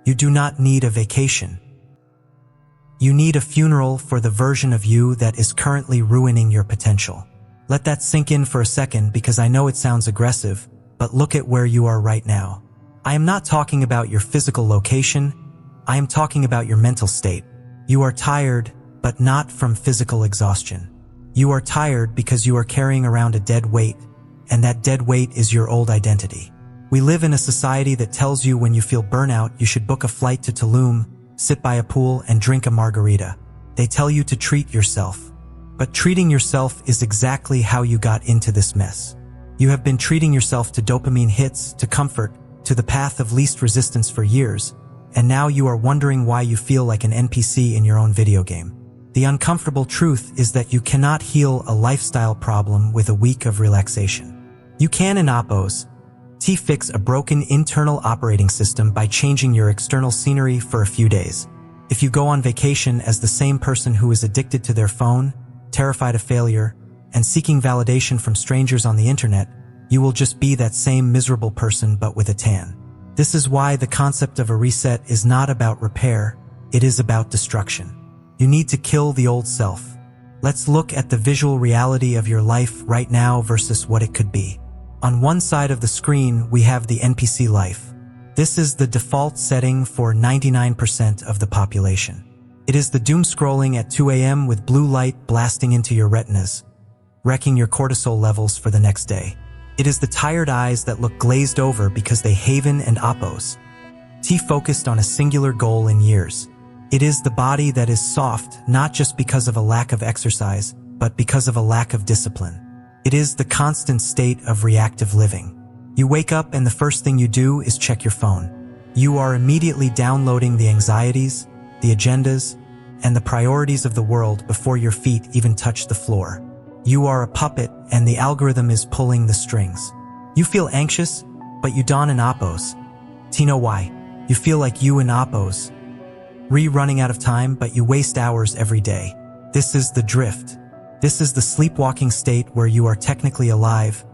You do not need a vacation. You need a funeral for the version of you that is currently ruining your potential. Let that sink in for a second, because I know it sounds aggressive, but look at where you are right now. I am not talking about your physical location. I am talking about your mental state. You are tired, but not from physical exhaustion. You are tired because you are carrying around a dead weight, and that dead weight is your old identity. We live in a society that tells you when you feel burnout, you should book a flight to Tulum, sit by a pool, and drink a margarita. They tell you to treat yourself. But treating yourself is exactly how you got into this mess. You have been treating yourself to dopamine hits, to comfort, to the path of least resistance for years, and now you are wondering why you feel like an NPC in your own video game. The uncomfortable truth is that you cannot heal a lifestyle problem with a week of relaxation. You can in Oppos fix a broken internal operating system by changing your external scenery for a few days. If you go on vacation as the same person who is addicted to their phone, terrified of failure, and seeking validation from strangers on the internet, you will just be that same miserable person but with a tan. This is why the concept of a reset is not about repair, it is about destruction. You need to kill the old self. Let's look at the visual reality of your life right now versus what it could be. On one side of the screen, we have the NPC life. This is the default setting for 99% of the population. It is the doom scrolling at 2 a.m. with blue light blasting into your retinas, wrecking your cortisol levels for the next day. It is the tired eyes that look glazed over because they Haven and Oppos focused on a singular goal in years. It is the body that is soft, not just because of a lack of exercise, but because of a lack of discipline. It is the constant state of reactive living. You wake up and the first thing you do is check your phone. You are immediately downloading the anxieties, the agendas, and the priorities of the world before your feet even touch the floor. You are a puppet and the algorithm is pulling the strings. You feel anxious, but you don in Oppos. Do you know why? You feel like you in Oppos. Running out of time, but you waste hours every day. This is the drift. This is the sleepwalking state where you are technically alive,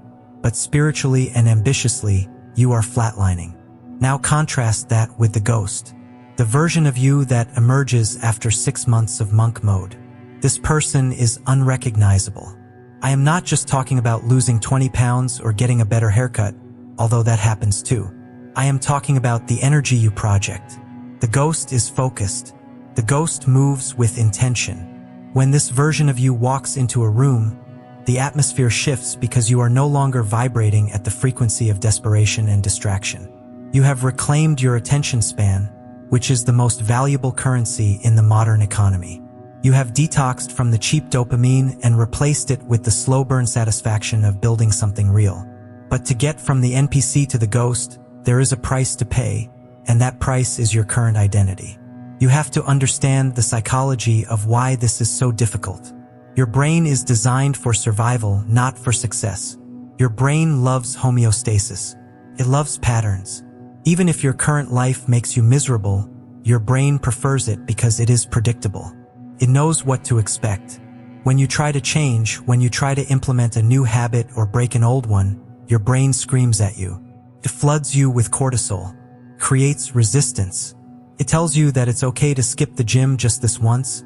but spiritually and ambitiously, you are flatlining. Now contrast that with the ghost. The version of you that emerges after 6 months of monk mode. This person is unrecognizable. I am not just talking about losing 20 pounds or getting a better haircut, although that happens too. I am talking about the energy you project. The ghost is focused. The ghost moves with intention. When this version of you walks into a room, the atmosphere shifts because you are no longer vibrating at the frequency of desperation and distraction. You have reclaimed your attention span, which is the most valuable currency in the modern economy. You have detoxed from the cheap dopamine and replaced it with the slow burn satisfaction of building something real. But to get from the NPC to the ghost, there is a price to pay, and that price is your current identity. You have to understand the psychology of why this is so difficult. Your brain is designed for survival, not for success. Your brain loves homeostasis. It loves patterns. Even if your current life makes you miserable, your brain prefers it because it is predictable. It knows what to expect. When you try to change, when you try to implement a new habit or break an old one, your brain screams at you. It floods you with cortisol, creates resistance. It tells you that it's okay to skip the gym just this once,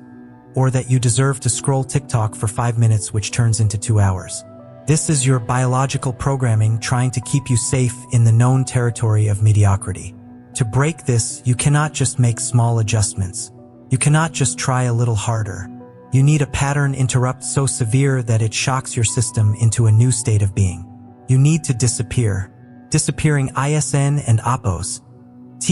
or that you deserve to scroll TikTok for 5 minutes, which turns into 2 hours. This is your biological programming trying to keep you safe in the known territory of mediocrity. To break this, you cannot just make small adjustments. You cannot just try a little harder. You need a pattern interrupt so severe that it shocks your system into a new state of being. You need to disappear. Disappearing ISN and Oppos.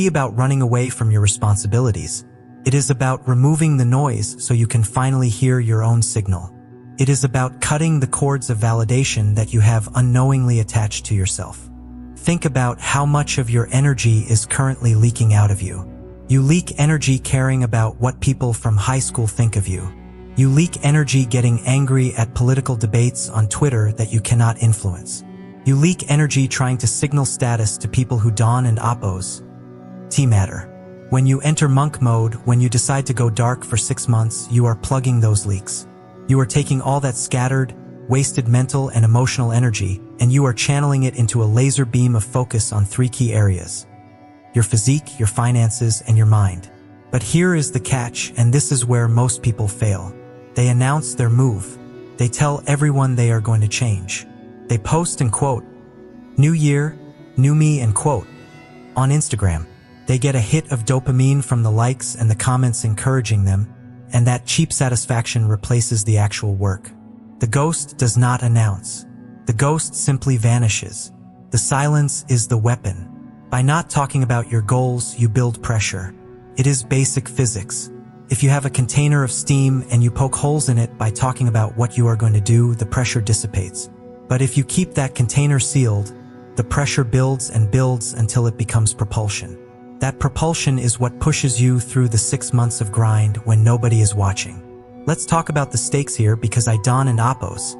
About running away from your responsibilities. It is about removing the noise so you can finally hear your own signal. It is about cutting the cords of validation that you have unknowingly attached to yourself. Think about how much of your energy is currently leaking out of you. You leak energy caring about what people from high school think of you. You leak energy getting angry at political debates on Twitter that you cannot influence. You leak energy trying to signal status to people who don and Oppos. Matter. When you enter monk mode, when you decide to go dark for 6 months, you are plugging those leaks. You are taking all that scattered, wasted mental and emotional energy, and you are channeling it into a laser beam of focus on 3 key areas. your physique, your finances, and your mind. But here is the catch, and this is where most people fail. They announce their move. They tell everyone they are going to change. They post and quote, "New year, new me," and quote. On Instagram, they get a hit of dopamine from the likes and the comments encouraging them, and that cheap satisfaction replaces the actual work. The ghost does not announce. The ghost simply vanishes. The silence is the weapon. By not talking about your goals, you build pressure. It is basic physics. If you have a container of steam and you poke holes in it by talking about what you are going to do, the pressure dissipates. But if you keep that container sealed, the pressure builds and builds until it becomes propulsion. That propulsion is what pushes you through the 6 months of grind when nobody is watching. Let's talk about the stakes here, because I Don and Appos.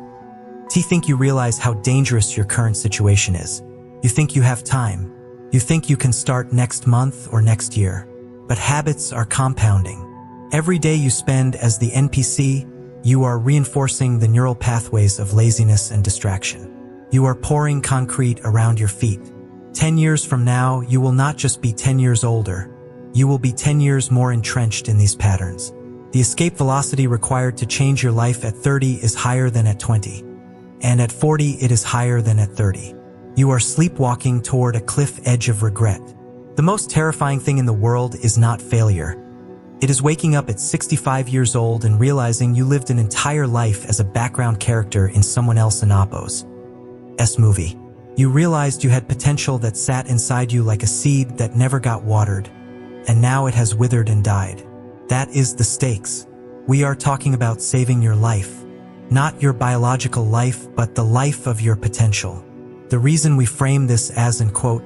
Think you realize how dangerous your current situation is. You think you have time. You think you can start next month or next year. But habits are compounding. Every day you spend as the NPC, you are reinforcing the neural pathways of laziness and distraction. You are pouring concrete around your feet. 10 years from now, you will not just be 10 years older. You will be 10 years more entrenched in these patterns. The escape velocity required to change your life at 30 is higher than at 20. And at 40, it is higher than at 30. You are sleepwalking toward a cliff edge of regret. The most terrifying thing in the world is not failure. It is waking up at 65 years old and realizing you lived an entire life as a background character in someone else in Appos' movie. You realized you had potential that sat inside you like a seed that never got watered, and now it has withered and died. That is the stakes. We are talking about saving your life. Not your biological life, but the life of your potential. The reason we frame this as, in quote,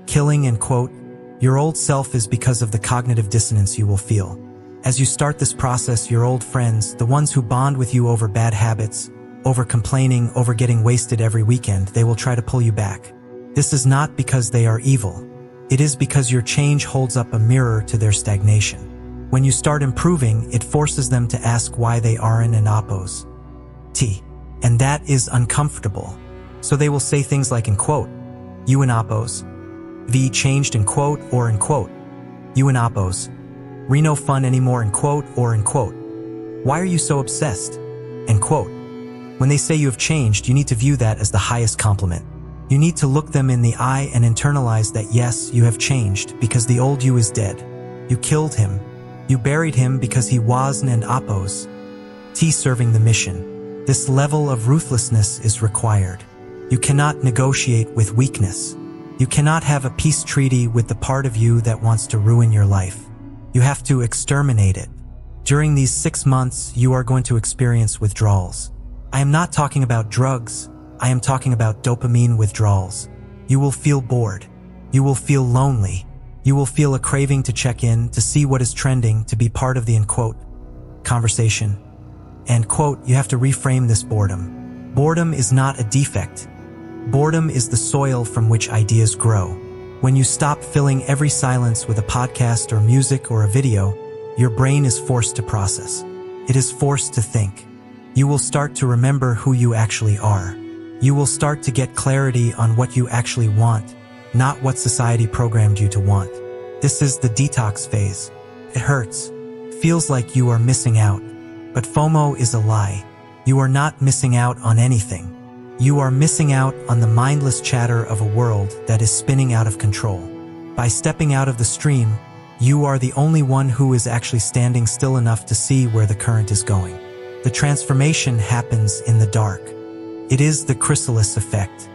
killing, in quote, your old self is because of the cognitive dissonance you will feel. As you start this process, your old friends, the ones who bond with you over bad habits, over complaining, over getting wasted every weekend, they will try to pull you back. This is not because they are evil. It is because your change holds up a mirror to their stagnation. When you start improving, it forces them to ask why they aren't in Appos. And that is uncomfortable. So they will say things like, in quote, "You in Appos. V changed, in quote, or in quote. You in Appos. Reno fun anymore, in quote, or in quote. Why are you so obsessed? End quote." When they say you have changed, you need to view that as the highest compliment. You need to look them in the eye and internalize that yes, you have changed because the old you is dead. You killed him. You buried him because he wasn't in Appos. Serving the mission. This level of ruthlessness is required. You cannot negotiate with weakness. You cannot have a peace treaty with the part of you that wants to ruin your life. You have to exterminate it. During these 6 months, you are going to experience withdrawals. I am not talking about drugs. I am talking about dopamine withdrawals. You will feel bored. You will feel lonely. You will feel a craving to check in, to see what is trending, to be part of the, in quote, conversation. And quote, you have to reframe this boredom. Boredom is not a defect. Boredom is the soil from which ideas grow. When you stop filling every silence with a podcast or music or a video, your brain is forced to process. It is forced to think. You will start to remember who you actually are. You will start to get clarity on what you actually want, not what society programmed you to want. This is the detox phase. It hurts. Feels like you are missing out. But FOMO is a lie. You are not missing out on anything. You are missing out on the mindless chatter of a world that is spinning out of control. By stepping out of the stream, you are the only one who is actually standing still enough to see where the current is going. The transformation happens in the dark. It is the chrysalis effect.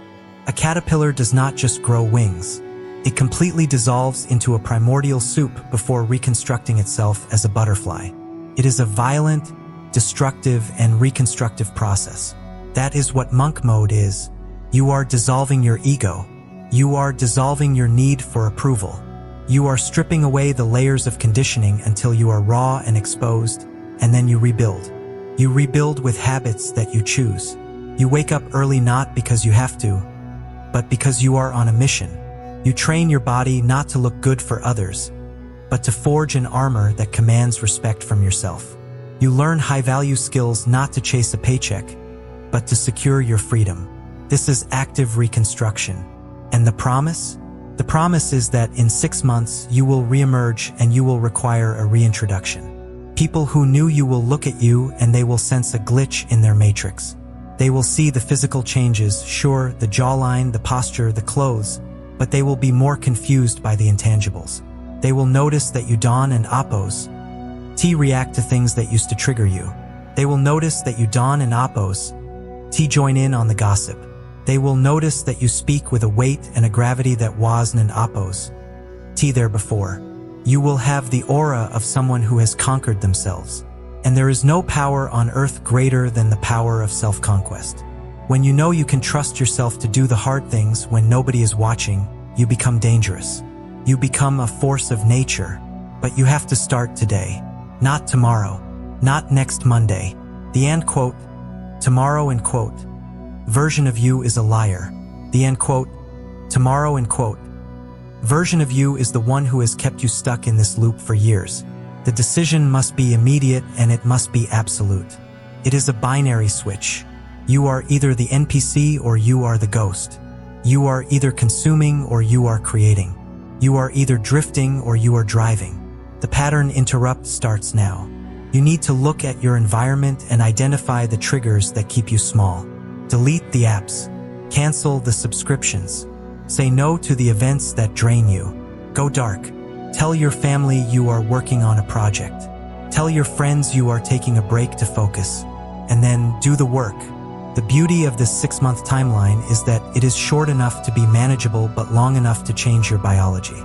A caterpillar does not just grow wings. It completely dissolves into a primordial soup before reconstructing itself as a butterfly. It is a violent, destructive, and reconstructive process. That is what monk mode is. You are dissolving your ego. You are dissolving your need for approval. You are stripping away the layers of conditioning until you are raw and exposed, and then you rebuild. You rebuild with habits that you choose. You wake up early not because you have to, but because you are on a mission. You train your body not to look good for others, but to forge an armor that commands respect from yourself. You learn high-value skills not to chase a paycheck, but to secure your freedom. This is active reconstruction. And the promise? The promise is that in 6 months you will reemerge and you will require a reintroduction. People who knew you will look at you and they will sense a glitch in their matrix. They will see the physical changes, sure, the jawline, the posture, the clothes, but they will be more confused by the intangibles. They will notice that you don and oppose. React to things that used to trigger you. They will notice that you don and oppose. Join in on the gossip. They will notice that you speak with a weight and a gravity that wasn't oppose. There before. You will have the aura of someone who has conquered themselves. And there is no power on earth greater than the power of self-conquest. When you know you can trust yourself to do the hard things when nobody is watching, you become dangerous. You become a force of nature. But you have to start today. Not tomorrow. Not next Monday. The end quote. Tomorrow end quote. Version of you is a liar. The end quote. Tomorrow end quote. Version of you is the one who has kept you stuck in this loop for years. The decision must be immediate and it must be absolute. It is a binary switch. You are either the NPC or you are the ghost. You are either consuming or you are creating. You are either drifting or you are driving. The pattern interrupt starts now. You need to look at your environment and identify the triggers that keep you small. Delete the apps. Cancel the subscriptions. Say no to the events that drain you. Go dark. Tell your family you are working on a project. Tell your friends you are taking a break to focus. And then do the work. The beauty of this 6-month timeline is that it is short enough to be manageable but long enough to change your biology.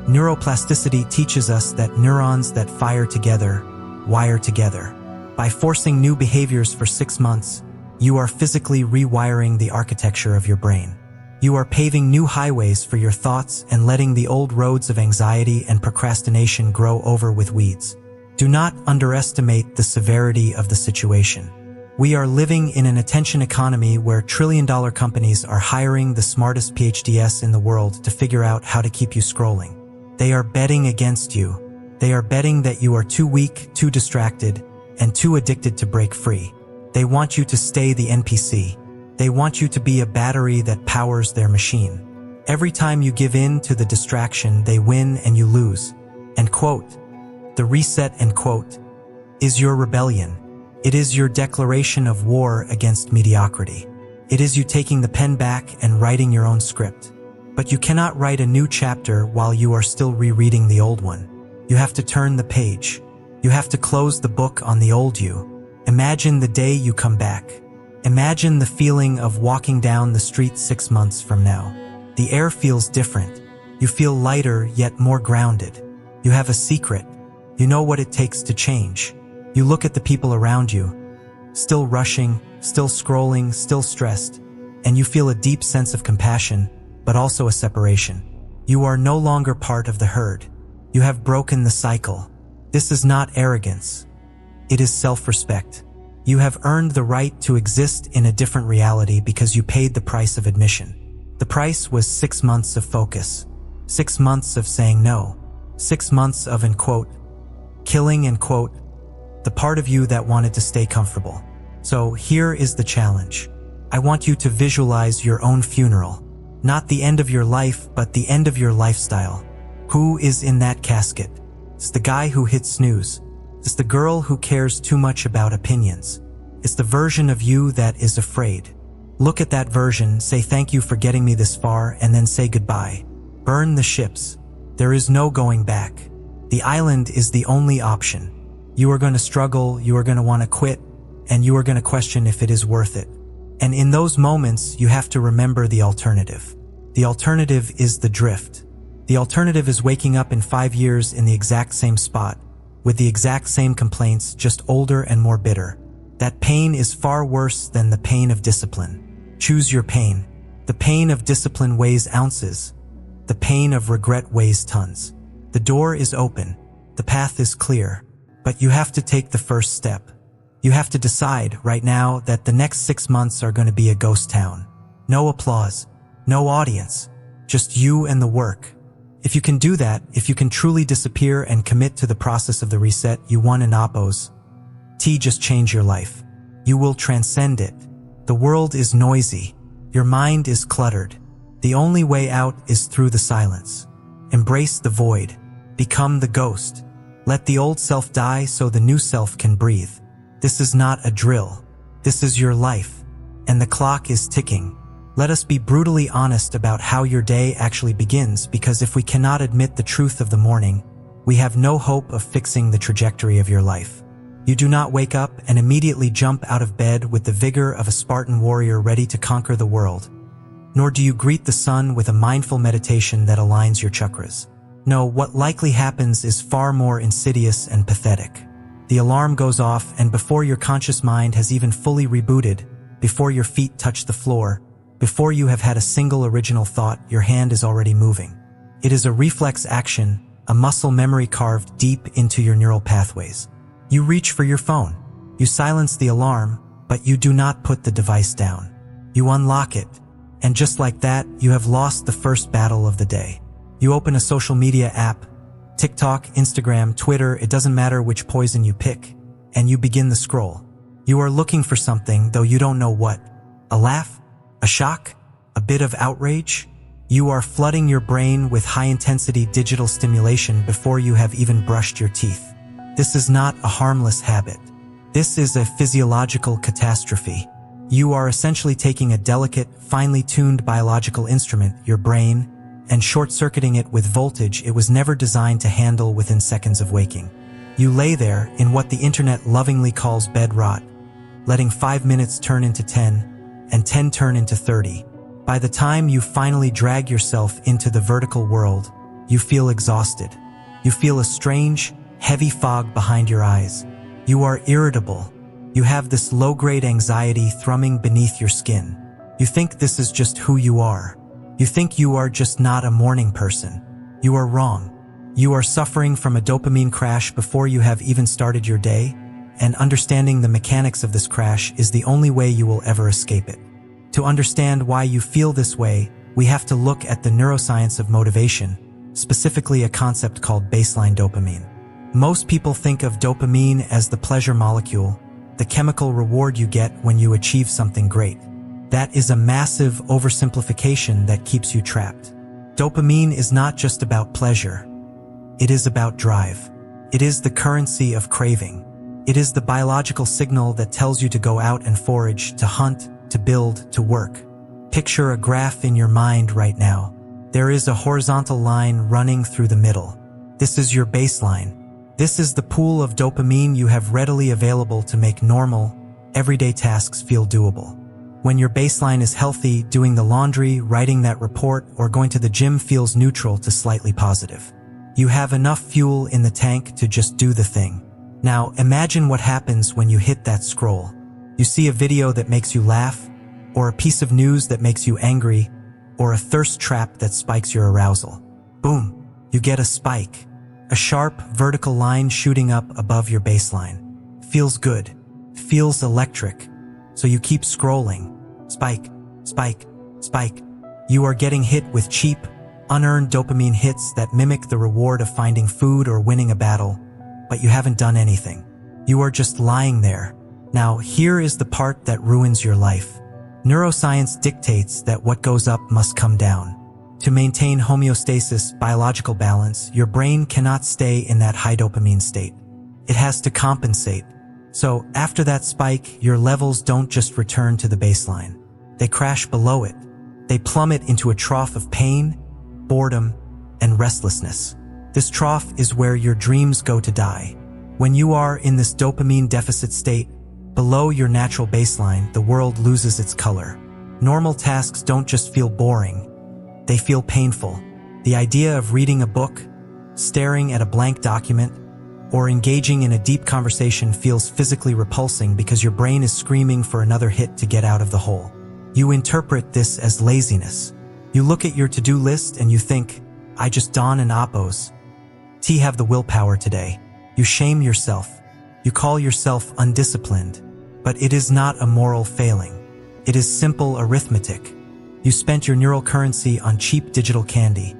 Neuroplasticity teaches us that neurons that fire together, wire together. By forcing new behaviors for 6 months, you are physically rewiring the architecture of your brain. You are paving new highways for your thoughts and letting the old roads of anxiety and procrastination grow over with weeds. Do not underestimate the severity of the situation. We are living in an attention economy where trillion-dollar companies are hiring the smartest PhDs in the world to figure out how to keep you scrolling. They are betting against you. They are betting that you are too weak, too distracted, and too addicted to break free. They want you to stay the NPC. They want you to be a battery that powers their machine. Every time you give in to the distraction, they win and you lose. End quote. The reset, end quote, is your rebellion. It is your declaration of war against mediocrity. It is you taking the pen back and writing your own script. But you cannot write a new chapter while you are still rereading the old one. You have to turn the page. You have to close the book on the old you. Imagine the day you come back. Imagine the feeling of walking down the street 6 months from now. The air feels different. You feel lighter yet more grounded. You have a secret. You know what it takes to change. You look at the people around you, still rushing, still scrolling, still stressed, and you feel a deep sense of compassion, but also a separation. You are no longer part of the herd. You have broken the cycle. This is not arrogance. It is self-respect. You have earned the right to exist in a different reality because you paid the price of admission. The price was 6 months of focus, 6 months of saying no, 6 months of, end quote, killing, end quote, the part of you that wanted to stay comfortable. So here is the challenge. I want you to visualize your own funeral. Not the end of your life, but the end of your lifestyle. Who is in that casket? It's the guy who hit snooze. It's the girl who cares too much about opinions. It's the version of you that is afraid. Look at that version, say thank you for getting me this far, and then say goodbye. Burn the ships. There is no going back. The island is the only option. You are going to struggle, you are going to want to quit, and you are going to question if it is worth it. And in those moments, you have to remember the alternative. The alternative is the drift. The alternative is waking up in 5 years in the exact same spot, with the exact same complaints, just older and more bitter. That pain is far worse than the pain of discipline. Choose your pain. The pain of discipline weighs ounces. The pain of regret weighs tons. The door is open. The path is clear. But you have to take the first step. You have to decide right now that the next 6 months are going to be a ghost town. No applause, no audience, just you and the work. If you can do that, if you can truly disappear and commit to the process of the reset, you won an oppose. Just change your life. You will transcend it. The world is noisy. Your mind is cluttered. The only way out is through the silence. Embrace the void. Become the ghost. Let the old self die so the new self can breathe. This is not a drill. This is your life. And the clock is ticking. Let us be brutally honest about how your day actually begins, because if we cannot admit the truth of the morning, we have no hope of fixing the trajectory of your life. You do not wake up and immediately jump out of bed with the vigor of a Spartan warrior ready to conquer the world. Nor do you greet the sun with a mindful meditation that aligns your chakras. No, what likely happens is far more insidious and pathetic. The alarm goes off, and before your conscious mind has even fully rebooted, before your feet touch the floor, before you have had a single original thought, your hand is already moving. It is a reflex action, a muscle memory carved deep into your neural pathways. You reach for your phone. You silence the alarm, but you do not put the device down. You unlock it, and just like that, you have lost the first battle of the day. You open a social media app, TikTok, Instagram, Twitter, it doesn't matter which poison you pick, and you begin the scroll. You are looking for something, though you don't know what. A laugh? A shock? A bit of outrage? You are flooding your brain with high-intensity digital stimulation before you have even brushed your teeth. This is not a harmless habit. This is a physiological catastrophe. You are essentially taking a delicate, finely tuned biological instrument, your brain, and short-circuiting it with voltage it was never designed to handle within seconds of waking. You lay there in what the internet lovingly calls bed rot, letting 5 minutes turn into 10, and 10 turn into 30. By the time you finally drag yourself into the vertical world, you feel exhausted. You feel a strange, heavy fog behind your eyes. You are irritable. You have this low-grade anxiety thrumming beneath your skin. You think this is just who you are. You think you are just not a morning person. You are wrong. You are suffering from a dopamine crash before you have even started your day, and understanding the mechanics of this crash is the only way you will ever escape it. To understand why you feel this way, we have to look at the neuroscience of motivation, specifically a concept called baseline dopamine. Most people think of dopamine as the pleasure molecule, the chemical reward you get when you achieve something great. That is a massive oversimplification that keeps you trapped. Dopamine is not just about pleasure. It is about drive. It is the currency of craving. It is the biological signal that tells you to go out and forage, to hunt, to build, to work. Picture a graph in your mind right now. There is a horizontal line running through the middle. This is your baseline. This is the pool of dopamine you have readily available to make normal, everyday tasks feel doable. When your baseline is healthy, doing the laundry, writing that report, or going to the gym feels neutral to slightly positive. You have enough fuel in the tank to just do the thing. Now, imagine what happens when you hit that scroll. You see a video that makes you laugh, or a piece of news that makes you angry, or a thirst trap that spikes your arousal. Boom, you get a spike. A sharp, vertical line shooting up above your baseline. Feels good. Feels electric. So you keep scrolling. Spike, spike, spike. You are getting hit with cheap, unearned dopamine hits that mimic the reward of finding food or winning a battle, but you haven't done anything. You are just lying there. Now, here is the part that ruins your life. Neuroscience dictates that what goes up must come down. To maintain homeostasis, biological balance, your brain cannot stay in that high dopamine state. It has to compensate. So, after that spike, your levels don't just return to the baseline. They crash below it. They plummet into a trough of pain, boredom, and restlessness. This trough is where your dreams go to die. When you are in this dopamine deficit state, below your natural baseline, the world loses its color. Normal tasks don't just feel boring. They feel painful. The idea of reading a book, staring at a blank document, or engaging in a deep conversation feels physically repulsing because your brain is screaming for another hit to get out of the hole. You interpret this as laziness. You look at your to-do list and you think, I just don an Oppos. Have the willpower today. You shame yourself. You call yourself undisciplined. But it is not a moral failing. It is simple arithmetic. You spent your neural currency on cheap digital candy,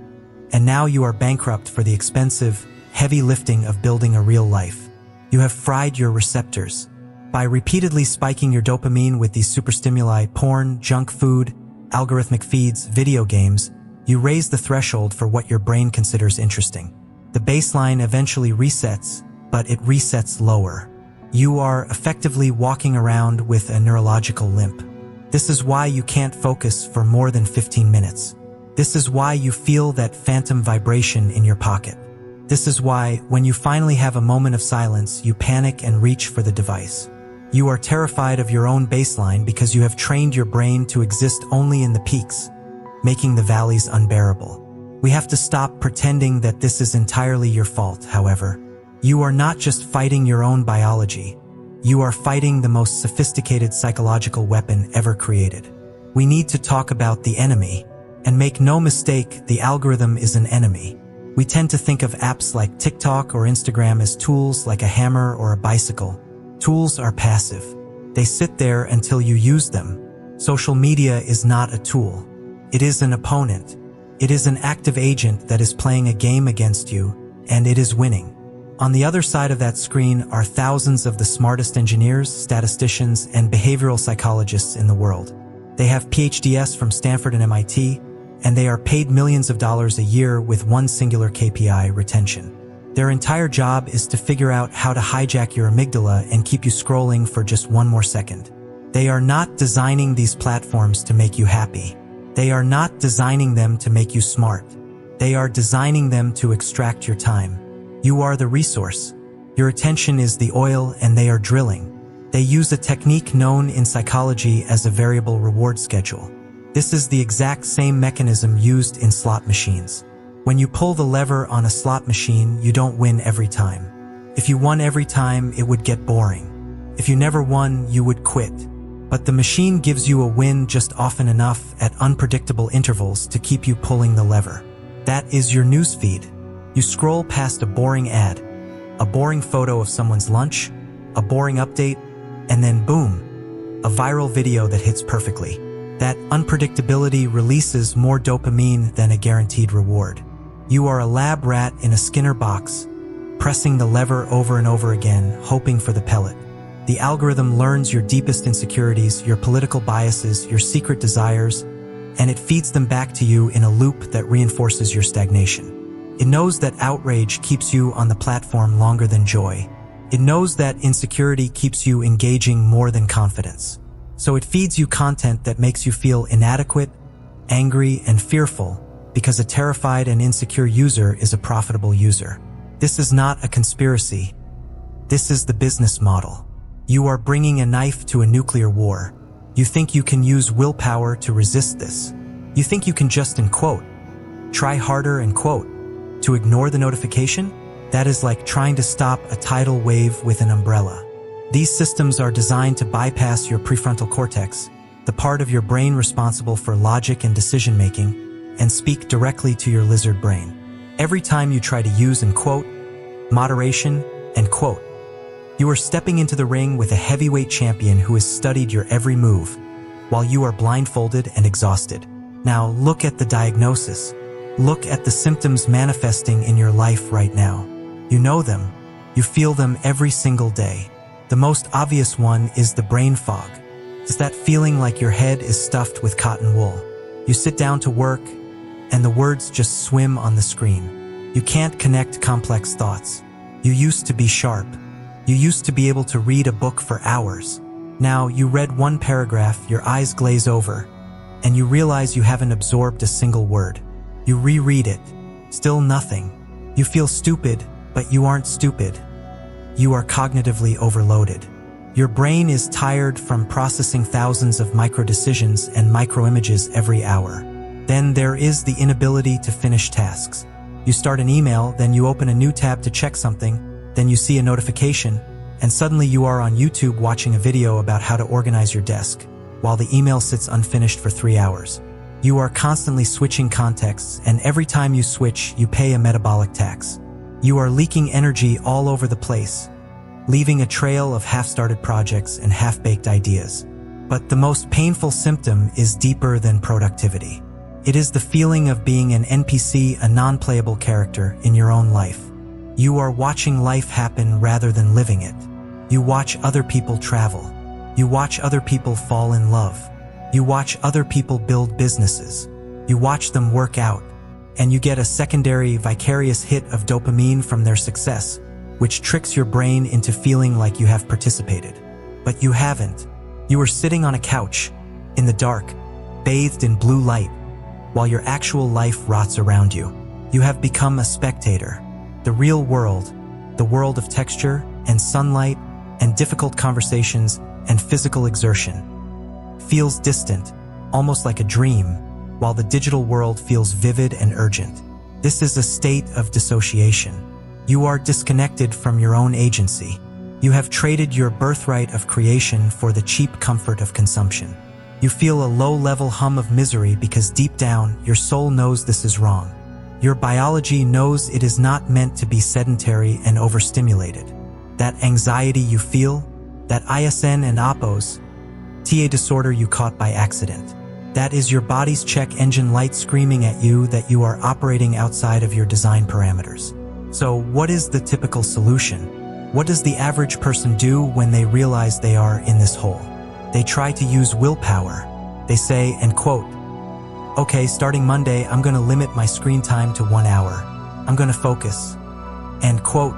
and now you are bankrupt for the expensive, heavy lifting of building a real life. You have fried your receptors. By repeatedly spiking your dopamine with these superstimuli, porn, junk food, algorithmic feeds, video games, you raise the threshold for what your brain considers interesting. The baseline eventually resets, but it resets lower. You are effectively walking around with a neurological limp. This is why you can't focus for more than 15 minutes. This is why you feel that phantom vibration in your pocket. This is why, when you finally have a moment of silence, you panic and reach for the device. You are terrified of your own baseline because you have trained your brain to exist only in the peaks, making the valleys unbearable. We have to stop pretending that this is entirely your fault, however. You are not just fighting your own biology. You are fighting the most sophisticated psychological weapon ever created. We need to talk about the enemy. And make no mistake, the algorithm is an enemy. We tend to think of apps like TikTok or Instagram as tools like a hammer or a bicycle. Tools are passive. They sit there until you use them. Social media is not a tool. It is an opponent. It is an active agent that is playing a game against you, and it is winning. On the other side of that screen are thousands of the smartest engineers, statisticians, and behavioral psychologists in the world. They have PhDs from Stanford and MIT, and they are paid millions of dollars a year with one singular KPI: retention. Their entire job is to figure out how to hijack your amygdala and keep you scrolling for just one more second. They are not designing these platforms to make you happy. They are not designing them to make you smart. They are designing them to extract your time. You are the resource. Your attention is the oil, and they are drilling. They use a technique known in psychology as a variable reward schedule. This is the exact same mechanism used in slot machines. When you pull the lever on a slot machine, you don't win every time. If you won every time, it would get boring. If you never won, you would quit. But the machine gives you a win just often enough at unpredictable intervals to keep you pulling the lever. That is your newsfeed. You scroll past a boring ad, a boring photo of someone's lunch, a boring update, and then boom, a viral video that hits perfectly. That unpredictability releases more dopamine than a guaranteed reward. You are a lab rat in a Skinner box, pressing the lever over and over again, hoping for the pellet. The algorithm learns your deepest insecurities, your political biases, your secret desires, and it feeds them back to you in a loop that reinforces your stagnation. It knows that outrage keeps you on the platform longer than joy. It knows that insecurity keeps you engaging more than confidence. So it feeds you content that makes you feel inadequate, angry, and fearful, because a terrified and insecure user is a profitable user. This is not a conspiracy. This is the business model. You are bringing a knife to a nuclear war. You think you can use willpower to resist this. You think you can just, in quote, try harder, and quote, to ignore the notification? That is like trying to stop a tidal wave with an umbrella. These systems are designed to bypass your prefrontal cortex, the part of your brain responsible for logic and decision-making, and speak directly to your lizard brain. Every time you try to use, and quote, moderation, and quote, you are stepping into the ring with a heavyweight champion who has studied your every move, while you are blindfolded and exhausted. Now look at the diagnosis. Look at the symptoms manifesting in your life right now. You know them. You feel them every single day. The most obvious one is the brain fog. It's that feeling like your head is stuffed with cotton wool. You sit down to work, and the words just swim on the screen. You can't connect complex thoughts. You used to be sharp. You used to be able to read a book for hours. Now you read one paragraph, your eyes glaze over, and you realize you haven't absorbed a single word. You reread it. Still nothing. You feel stupid, but you aren't stupid. You are cognitively overloaded. Your brain is tired from processing thousands of micro-decisions and micro-images every hour. Then there is the inability to finish tasks. You start an email, then you open a new tab to check something, then you see a notification, and suddenly you are on YouTube watching a video about how to organize your desk, while the email sits unfinished for 3 hours. You are constantly switching contexts, and every time you switch, you pay a metabolic tax. You are leaking energy all over the place, leaving a trail of half-started projects and half-baked ideas. But the most painful symptom is deeper than productivity. It is the feeling of being an NPC, a non-playable character in your own life. You are watching life happen rather than living it. You watch other people travel. You watch other people fall in love. You watch other people build businesses. You watch them work out, and you get a secondary vicarious hit of dopamine from their success, which tricks your brain into feeling like you have participated. But you haven't. You are sitting on a couch, in the dark, bathed in blue light, while your actual life rots around you. You have become a spectator. The real world, the world of texture and sunlight and difficult conversations and physical exertion, feels distant, almost like a dream, while the digital world feels vivid and urgent. This is a state of dissociation. You are disconnected from your own agency. You have traded your birthright of creation for the cheap comfort of consumption. You feel a low-level hum of misery because deep down, your soul knows this is wrong. Your biology knows it is not meant to be sedentary and overstimulated. That anxiety you feel, that ISN and APOS, TA disorder you caught by accident. That is your body's check engine light screaming at you that you are operating outside of your design parameters. So what is the typical solution? What does the average person do when they realize they are in this hole? They try to use willpower. They say, and quote, "Okay, starting Monday, I'm going to limit my screen time to 1 hour. I'm going to focus." End quote.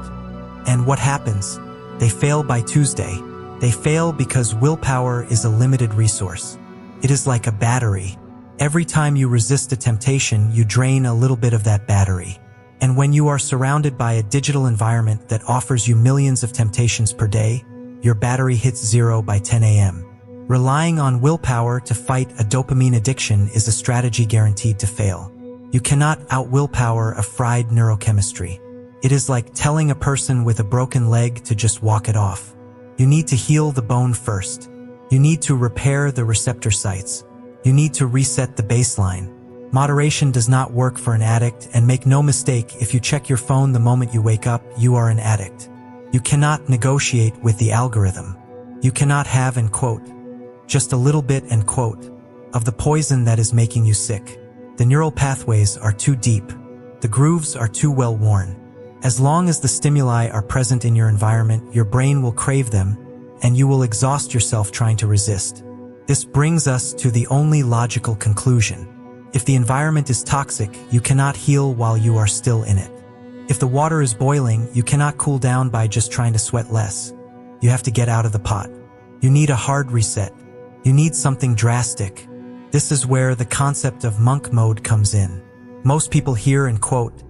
And what happens? They fail by Tuesday. They fail because willpower is a limited resource. It is like a battery. Every time you resist a temptation, you drain a little bit of that battery. And when you are surrounded by a digital environment that offers you millions of temptations per day, your battery hits zero by 10 a.m. Relying on willpower to fight a dopamine addiction is a strategy guaranteed to fail. You cannot out-willpower a fried neurochemistry. It is like telling a person with a broken leg to just walk it off. You need to heal the bone first. You need to repair the receptor sites. You need to reset the baseline. Moderation does not work for an addict, and make no mistake, if you check your phone the moment you wake up, you are an addict. You cannot negotiate with the algorithm. You cannot have, and quote, just a little bit, and quote, of the poison that is making you sick. The neural pathways are too deep. The grooves are too well worn. As long as the stimuli are present in your environment, your brain will crave them, and you will exhaust yourself trying to resist. This brings us to the only logical conclusion. If the environment is toxic, you cannot heal while you are still in it. If the water is boiling, you cannot cool down by just trying to sweat less. You have to get out of the pot. You need a hard reset. You need something drastic. This is where the concept of monk mode comes in. Most people hear, and quote,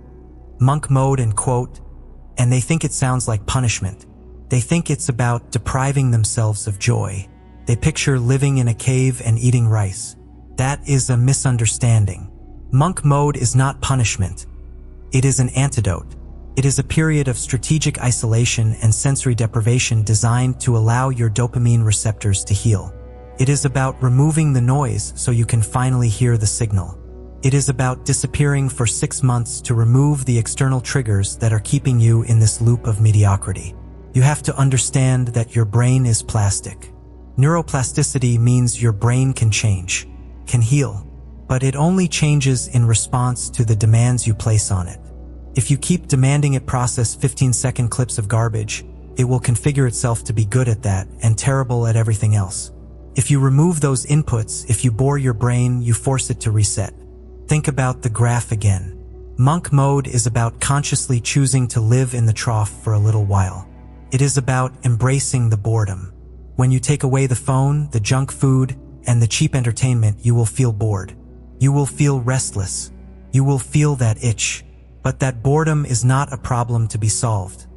monk mode, and quote, and they think it sounds like punishment. They think it's about depriving themselves of joy. They picture living in a cave and eating rice. That is a misunderstanding. Monk mode is not punishment. It is an antidote. It is a period of strategic isolation and sensory deprivation designed to allow your dopamine receptors to heal. It is about removing the noise so you can finally hear the signal. It is about disappearing for 6 months to remove the external triggers that are keeping you in this loop of mediocrity. You have to understand that your brain is plastic. Neuroplasticity means your brain can change, can heal, but it only changes in response to the demands you place on it. If you keep demanding it process 15-second clips of garbage, it will configure itself to be good at that and terrible at everything else. If you remove those inputs, if you bore your brain, you force it to reset. Think about the graph again. Monk mode is about consciously choosing to live in the trough for a little while. It is about embracing the boredom. When you take away the phone, the junk food, and the cheap entertainment, you will feel bored. You will feel restless. You will feel that itch. But that boredom is not a problem to be solved.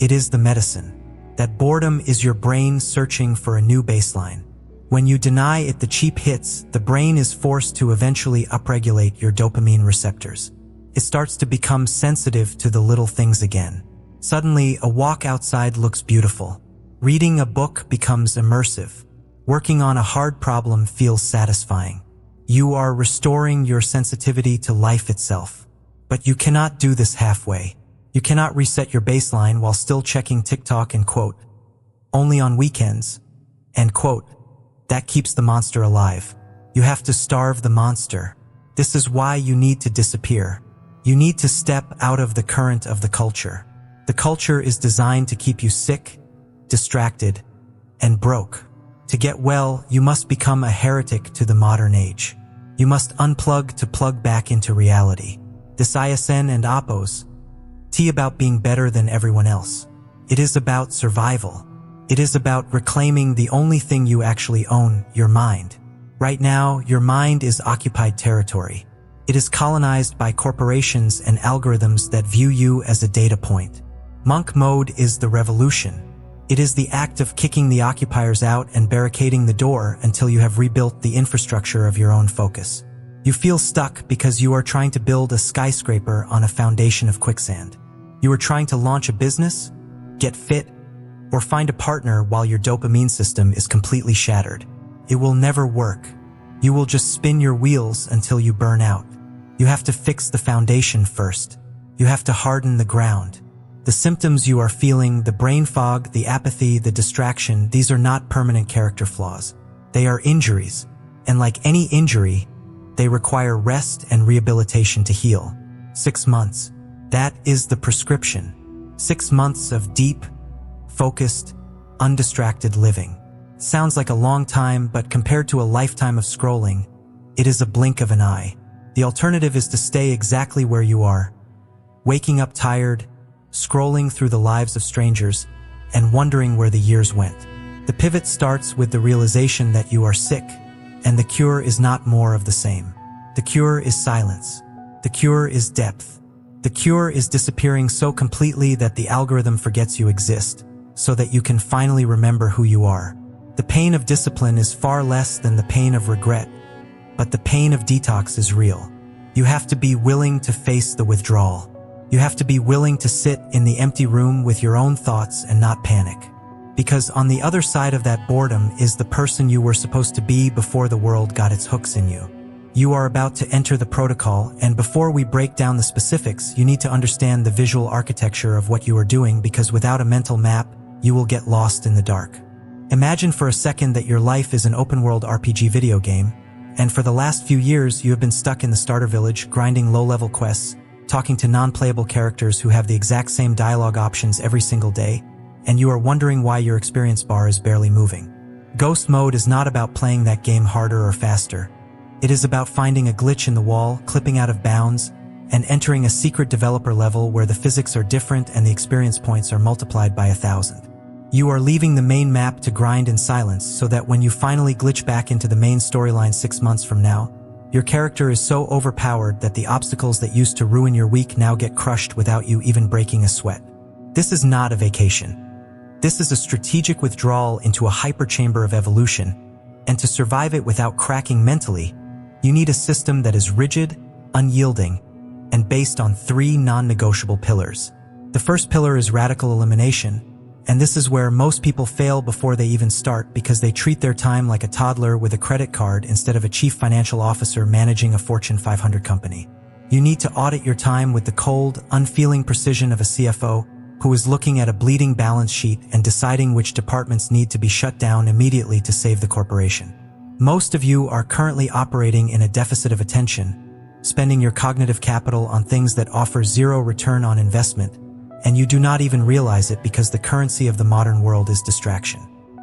It is the medicine. That boredom is your brain searching for a new baseline. When you deny it the cheap hits, the brain is forced to eventually upregulate your dopamine receptors. It starts to become sensitive to the little things again. Suddenly, a walk outside looks beautiful. Reading a book becomes immersive. Working on a hard problem feels satisfying. You are restoring your sensitivity to life itself. But you cannot do this halfway. You cannot reset your baseline while still checking TikTok and quote, only on weekends, and quote, that keeps the monster alive. You have to starve the monster. This is why you need to disappear. You need to step out of the current of the culture. The culture is designed to keep you sick, distracted, and broke. To get well, you must become a heretic to the modern age. You must unplug to plug back into reality. This ISN and Oppos. T about being better than everyone else. It is about survival. It is about reclaiming the only thing you actually own, your mind. Right now, your mind is occupied territory. It is colonized by corporations and algorithms that view you as a data point. Monk mode is the revolution. It is the act of kicking the occupiers out and barricading the door until you have rebuilt the infrastructure of your own focus. You feel stuck because you are trying to build a skyscraper on a foundation of quicksand. You are trying to launch a business, get fit, or find a partner while your dopamine system is completely shattered. It will never work. You will just spin your wheels until you burn out. You have to fix the foundation first. You have to harden the ground. The symptoms you are feeling, the brain fog, the apathy, the distraction, these are not permanent character flaws. They are injuries. And like any injury, they require rest and rehabilitation to heal. 6 months. That is the prescription. 6 months of deep, focused, undistracted living. Sounds like a long time, but compared to a lifetime of scrolling, it is a blink of an eye. The alternative is to stay exactly where you are, waking up tired, scrolling through the lives of strangers, and wondering where the years went. The pivot starts with the realization that you are sick, and the cure is not more of the same. The cure is silence. The cure is depth. The cure is disappearing so completely that the algorithm forgets you exist, so that you can finally remember who you are. The pain of discipline is far less than the pain of regret, but the pain of detox is real. You have to be willing to face the withdrawal. You have to be willing to sit in the empty room with your own thoughts and not panic. Because on the other side of that boredom is the person you were supposed to be before the world got its hooks in you. You are about to enter the protocol, and before we break down the specifics, you need to understand the visual architecture of what you are doing, because without a mental map, you will get lost in the dark. Imagine for a second that your life is an open-world RPG video game, and for the last few years you have been stuck in the starter village, grinding low-level quests, talking to non-playable characters who have the exact same dialogue options every single day, and you are wondering why your experience bar is barely moving. Ghost mode is not about playing that game harder or faster. It is about finding a glitch in the wall, clipping out of bounds, and entering a secret developer level where the physics are different and the experience points are multiplied by 1,000. You are leaving the main map to grind in silence so that when you finally glitch back into the main storyline 6 months from now, your character is so overpowered that the obstacles that used to ruin your week now get crushed without you even breaking a sweat. This is not a vacation. This is a strategic withdrawal into a hyperchamber of evolution, and to survive it without cracking mentally, you need a system that is rigid, unyielding, and based on 3 non-negotiable pillars. The first pillar is radical elimination, and this is where most people fail before they even start because they treat their time like a toddler with a credit card instead of a chief financial officer managing a Fortune 500 company. You need to audit your time with the cold, unfeeling precision of a CFO who is looking at a bleeding balance sheet and deciding which departments need to be shut down immediately to save the corporation. Most of you are currently operating in a deficit of attention, spending your cognitive capital on things that offer zero return on investment, and you do not even realize it because the currency of the modern world is distraction.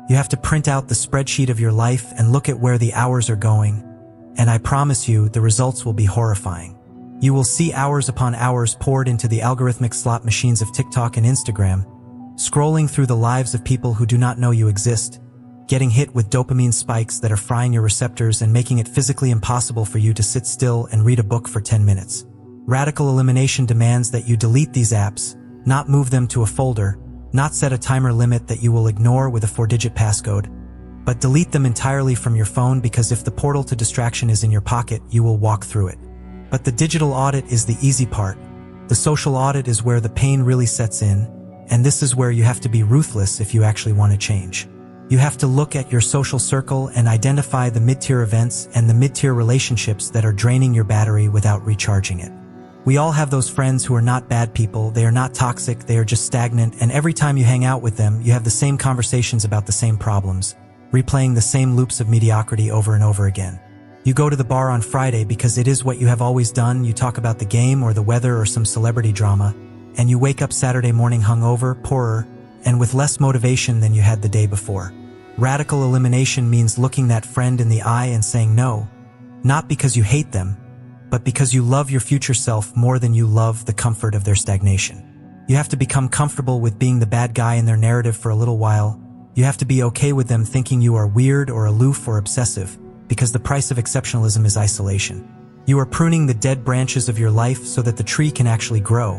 You have to print out the spreadsheet of your life and look at where the hours are going, and I promise you the results will be horrifying. You will see hours upon hours poured into the algorithmic slot machines of TikTok and Instagram, scrolling through the lives of people who do not know you exist, getting hit with dopamine spikes that are frying your receptors and making it physically impossible for you to sit still and read a book for 10 minutes. Radical elimination demands that you delete these apps, not move them to a folder, not set a timer limit that you will ignore with a 4-digit passcode, but delete them entirely from your phone, because if the portal to distraction is in your pocket, you will walk through it. But the digital audit is the easy part. The social audit is where the pain really sets in, and this is where you have to be ruthless if you actually want to change. You have to look at your social circle and identify the mid-tier events and the mid-tier relationships that are draining your battery without recharging it. We all have those friends who are not bad people, they are not toxic, they are just stagnant, and every time you hang out with them, you have the same conversations about the same problems, replaying the same loops of mediocrity over and over again. You go to the bar on Friday because it is what you have always done, you talk about the game or the weather or some celebrity drama, and you wake up Saturday morning hungover, poorer, and with less motivation than you had the day before. Radical elimination means looking that friend in the eye and saying no, not because you hate them, but because you love your future self more than you love the comfort of their stagnation. You have to become comfortable with being the bad guy in their narrative for a little while. You have to be okay with them thinking you are weird or aloof or obsessive, because the price of exceptionalism is isolation. You are pruning the dead branches of your life so that the tree can actually grow.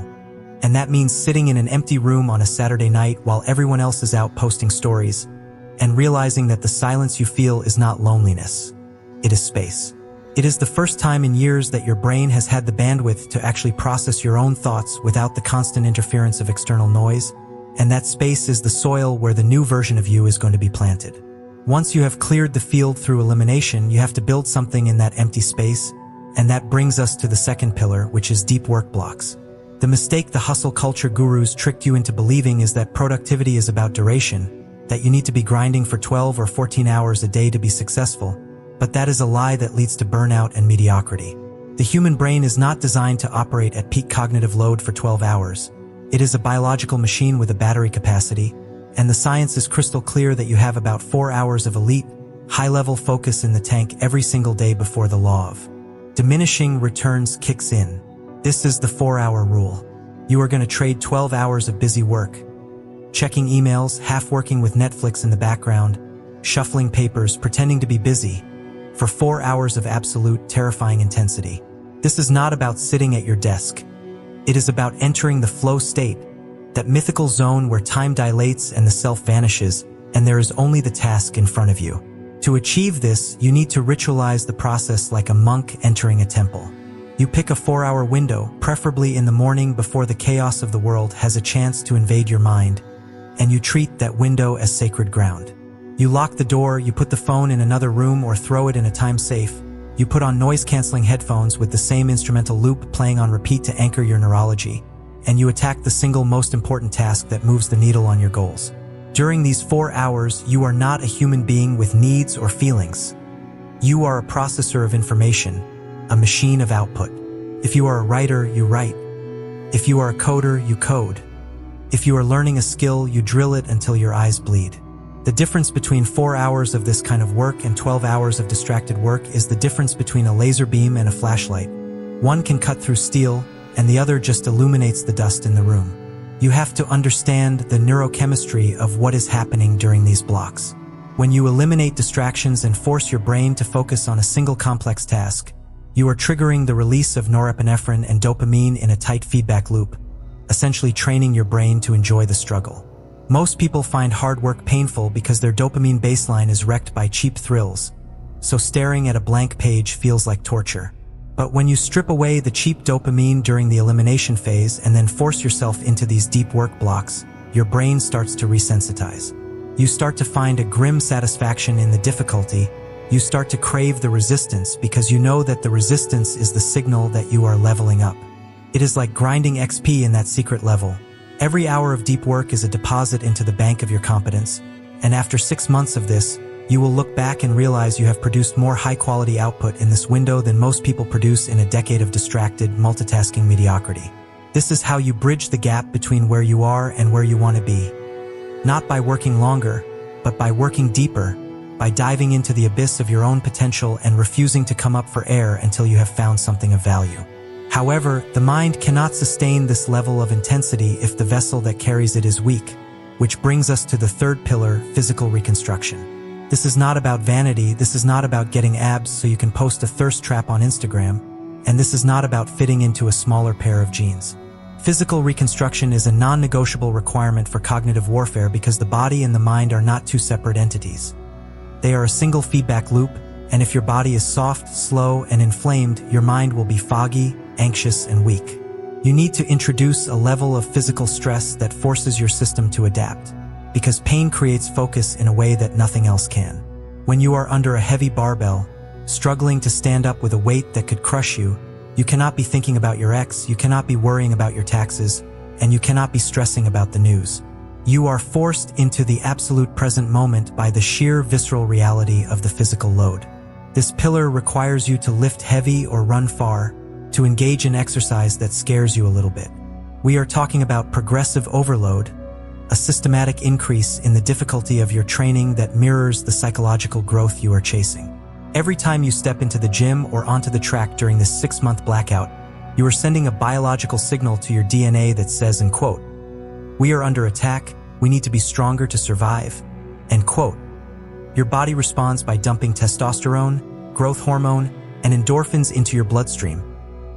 And that means sitting in an empty room on a Saturday night while everyone else is out posting stories, and realizing that the silence you feel is not loneliness. It is space. It is the first time in years that your brain has had the bandwidth to actually process your own thoughts without the constant interference of external noise, and that space is the soil where the new version of you is going to be planted. Once you have cleared the field through elimination, you have to build something in that empty space, and that brings us to the second pillar, which is deep work blocks. The mistake the hustle culture gurus tricked you into believing is that productivity is about duration, that you need to be grinding for 12 or 14 hours a day to be successful, but that is a lie that leads to burnout and mediocrity. The human brain is not designed to operate at peak cognitive load for 12 hours. It is a biological machine with a battery capacity, and the science is crystal clear that you have about 4 hours of elite, high-level focus in the tank every single day before the law of diminishing returns kicks in. This is the 4-hour rule. You are going to trade 12 hours of busy work, checking emails, half working with Netflix in the background, shuffling papers, pretending to be busy, for 4 hours of absolute, terrifying intensity. This is not about sitting at your desk. It is about entering the flow state, that mythical zone where time dilates and the self vanishes, and there is only the task in front of you. To achieve this, you need to ritualize the process like a monk entering a temple. You pick a 4-hour window, preferably in the morning before the chaos of the world has a chance to invade your mind, and you treat that window as sacred ground. You lock the door, you put the phone in another room or throw it in a time safe. You put on noise-canceling headphones with the same instrumental loop playing on repeat to anchor your neurology, and you attack the single most important task that moves the needle on your goals. During these 4 hours, you are not a human being with needs or feelings. You are a processor of information, a machine of output. If you are a writer, you write. If you are a coder, you code. If you are learning a skill, you drill it until your eyes bleed. The difference between 4 hours of this kind of work and 12 hours of distracted work is the difference between a laser beam and a flashlight. One can cut through steel, and the other just illuminates the dust in the room. You have to understand the neurochemistry of what is happening during these blocks. When you eliminate distractions and force your brain to focus on a single complex task, you are triggering the release of norepinephrine and dopamine in a tight feedback loop, essentially training your brain to enjoy the struggle. Most people find hard work painful because their dopamine baseline is wrecked by cheap thrills, so staring at a blank page feels like torture. But when you strip away the cheap dopamine during the elimination phase and then force yourself into these deep work blocks, your brain starts to resensitize. You start to find a grim satisfaction in the difficulty. You start to crave the resistance because you know that the resistance is the signal that you are leveling up. It is like grinding XP in that secret level. Every hour of deep work is a deposit into the bank of your competence, and after 6 months of this, you will look back and realize you have produced more high-quality output in this window than most people produce in a decade of distracted, multitasking mediocrity. This is how you bridge the gap between where you are and where you want to be. Not by working longer, but by working deeper, by diving into the abyss of your own potential and refusing to come up for air until you have found something of value. However, the mind cannot sustain this level of intensity if the vessel that carries it is weak, which brings us to the third pillar, physical reconstruction. This is not about vanity, this is not about getting abs so you can post a thirst trap on Instagram, and this is not about fitting into a smaller pair of jeans. Physical reconstruction is a non-negotiable requirement for cognitive warfare because the body and the mind are not two separate entities. They are a single feedback loop, and if your body is soft, slow, and inflamed, your mind will be foggy, anxious, and weak. You need to introduce a level of physical stress that forces your system to adapt, because pain creates focus in a way that nothing else can. When you are under a heavy barbell, struggling to stand up with a weight that could crush you, you cannot be thinking about your ex, you cannot be worrying about your taxes, and you cannot be stressing about the news. You are forced into the absolute present moment by the sheer visceral reality of the physical load. This pillar requires you to lift heavy or run far, to engage in exercise that scares you a little bit. We are talking about progressive overload, a systematic increase in the difficulty of your training that mirrors the psychological growth you are chasing. Every time you step into the gym or onto the track during this 6-month blackout, you are sending a biological signal to your DNA that says, and quote, "We are under attack, we need to be stronger to survive," end quote. Your body responds by dumping testosterone, growth hormone, and endorphins into your bloodstream,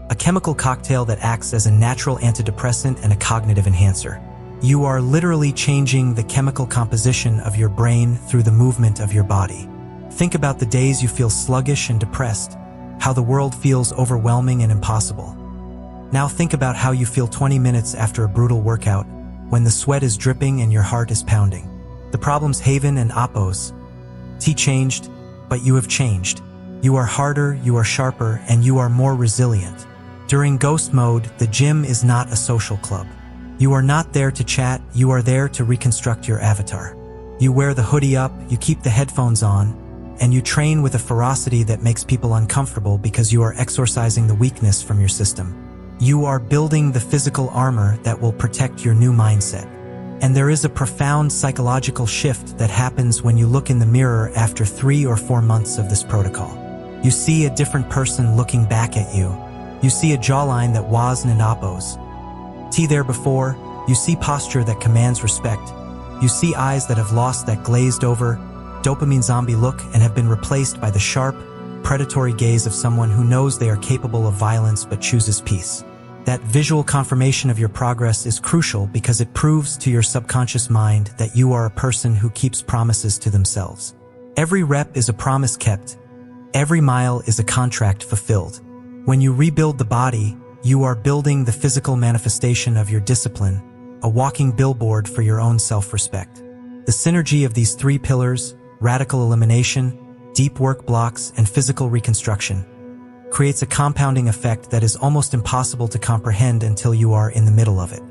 a chemical cocktail that acts as a natural antidepressant and a cognitive enhancer. You are literally changing the chemical composition of your brain through the movement of your body. Think about the days you feel sluggish and depressed, how the world feels overwhelming and impossible. Now think about how you feel 20 minutes after a brutal workout, when the sweat is dripping and your heart is pounding. The problem's Haven and Oppos. T changed, but you have changed. You are harder, you are sharper, and you are more resilient. During ghost mode, the gym is not a social club. You are not there to chat, you are there to reconstruct your avatar. You wear the hoodie up, you keep the headphones on, and you train with a ferocity that makes people uncomfortable because you are exorcising the weakness from your system. You are building the physical armor that will protect your new mindset. And there is a profound psychological shift that happens when you look in the mirror after 3 or 4 months of this protocol. You see a different person looking back at you. You see a jawline that wasn't in Oppos. T there before, you see posture that commands respect. You see eyes that have lost that glazed over, dopamine zombie look and have been replaced by the sharp, predatory gaze of someone who knows they are capable of violence but chooses peace. That visual confirmation of your progress is crucial because it proves to your subconscious mind that you are a person who keeps promises to themselves. Every rep is a promise kept. Every mile is a contract fulfilled. When you rebuild the body, you are building the physical manifestation of your discipline, a walking billboard for your own self-respect. The synergy of these 3 pillars, radical elimination, deep work blocks, and physical reconstruction, creates a compounding effect that is almost impossible to comprehend until you are in the middle of it.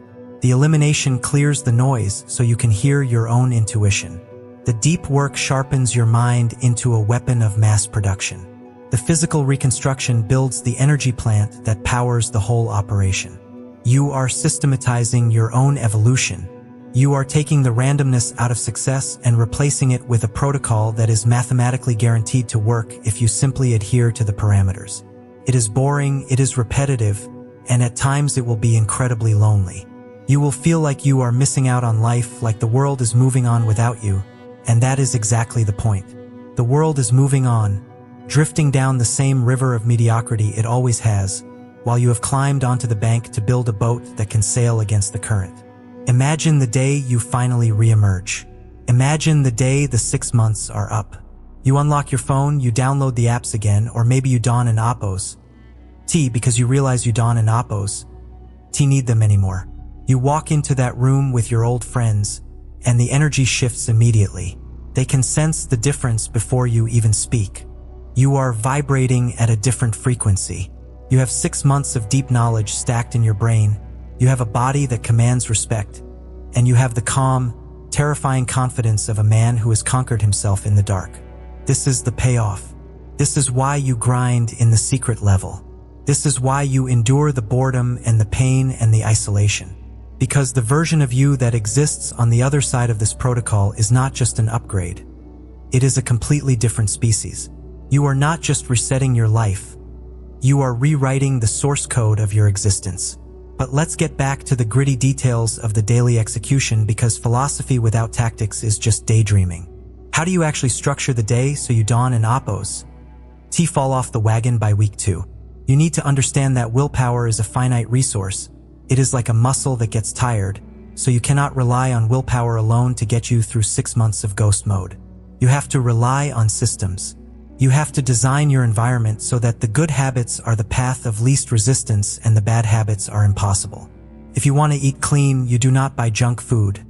The elimination clears the noise so you can hear your own intuition. The deep work sharpens your mind into a weapon of mass production. The physical reconstruction builds the energy plant that powers the whole operation. You are systematizing your own evolution. You are taking the randomness out of success and replacing it with a protocol that is mathematically guaranteed to work if you simply adhere to the parameters. It is boring, it is repetitive, and at times it will be incredibly lonely. You will feel like you are missing out on life, like the world is moving on without you, and that is exactly the point. The world is moving on, drifting down the same river of mediocrity it always has, while you have climbed onto the bank to build a boat that can sail against the current. Imagine the day you finally re-emerge. Imagine the day the 6 months are up. You unlock your phone, you download the apps again, or maybe you don an Oppos. T, because you realize you don an Oppos. T, need them anymore. You walk into that room with your old friends, and the energy shifts immediately. They can sense the difference before you even speak. You are vibrating at a different frequency. You have 6 months of deep knowledge stacked in your brain. You have a body that commands respect. And you have the calm, terrifying confidence of a man who has conquered himself in the dark. This is the payoff. This is why you grind in the secret level. This is why you endure the boredom and the pain and the isolation. Because the version of you that exists on the other side of this protocol is not just an upgrade. It is a completely different species. You are not just resetting your life. You are rewriting the source code of your existence. But let's get back to the gritty details of the daily execution, because philosophy without tactics is just daydreaming. How do you actually structure the day so you don an Oppos? T, fall off the wagon by week 2. You need to understand that willpower is a finite resource. It is like a muscle that gets tired, so you cannot rely on willpower alone to get you through 6 months of ghost mode. You have to rely on systems. You have to design your environment so that the good habits are the path of least resistance and the bad habits are impossible. If you want to eat clean, you do not buy junk food.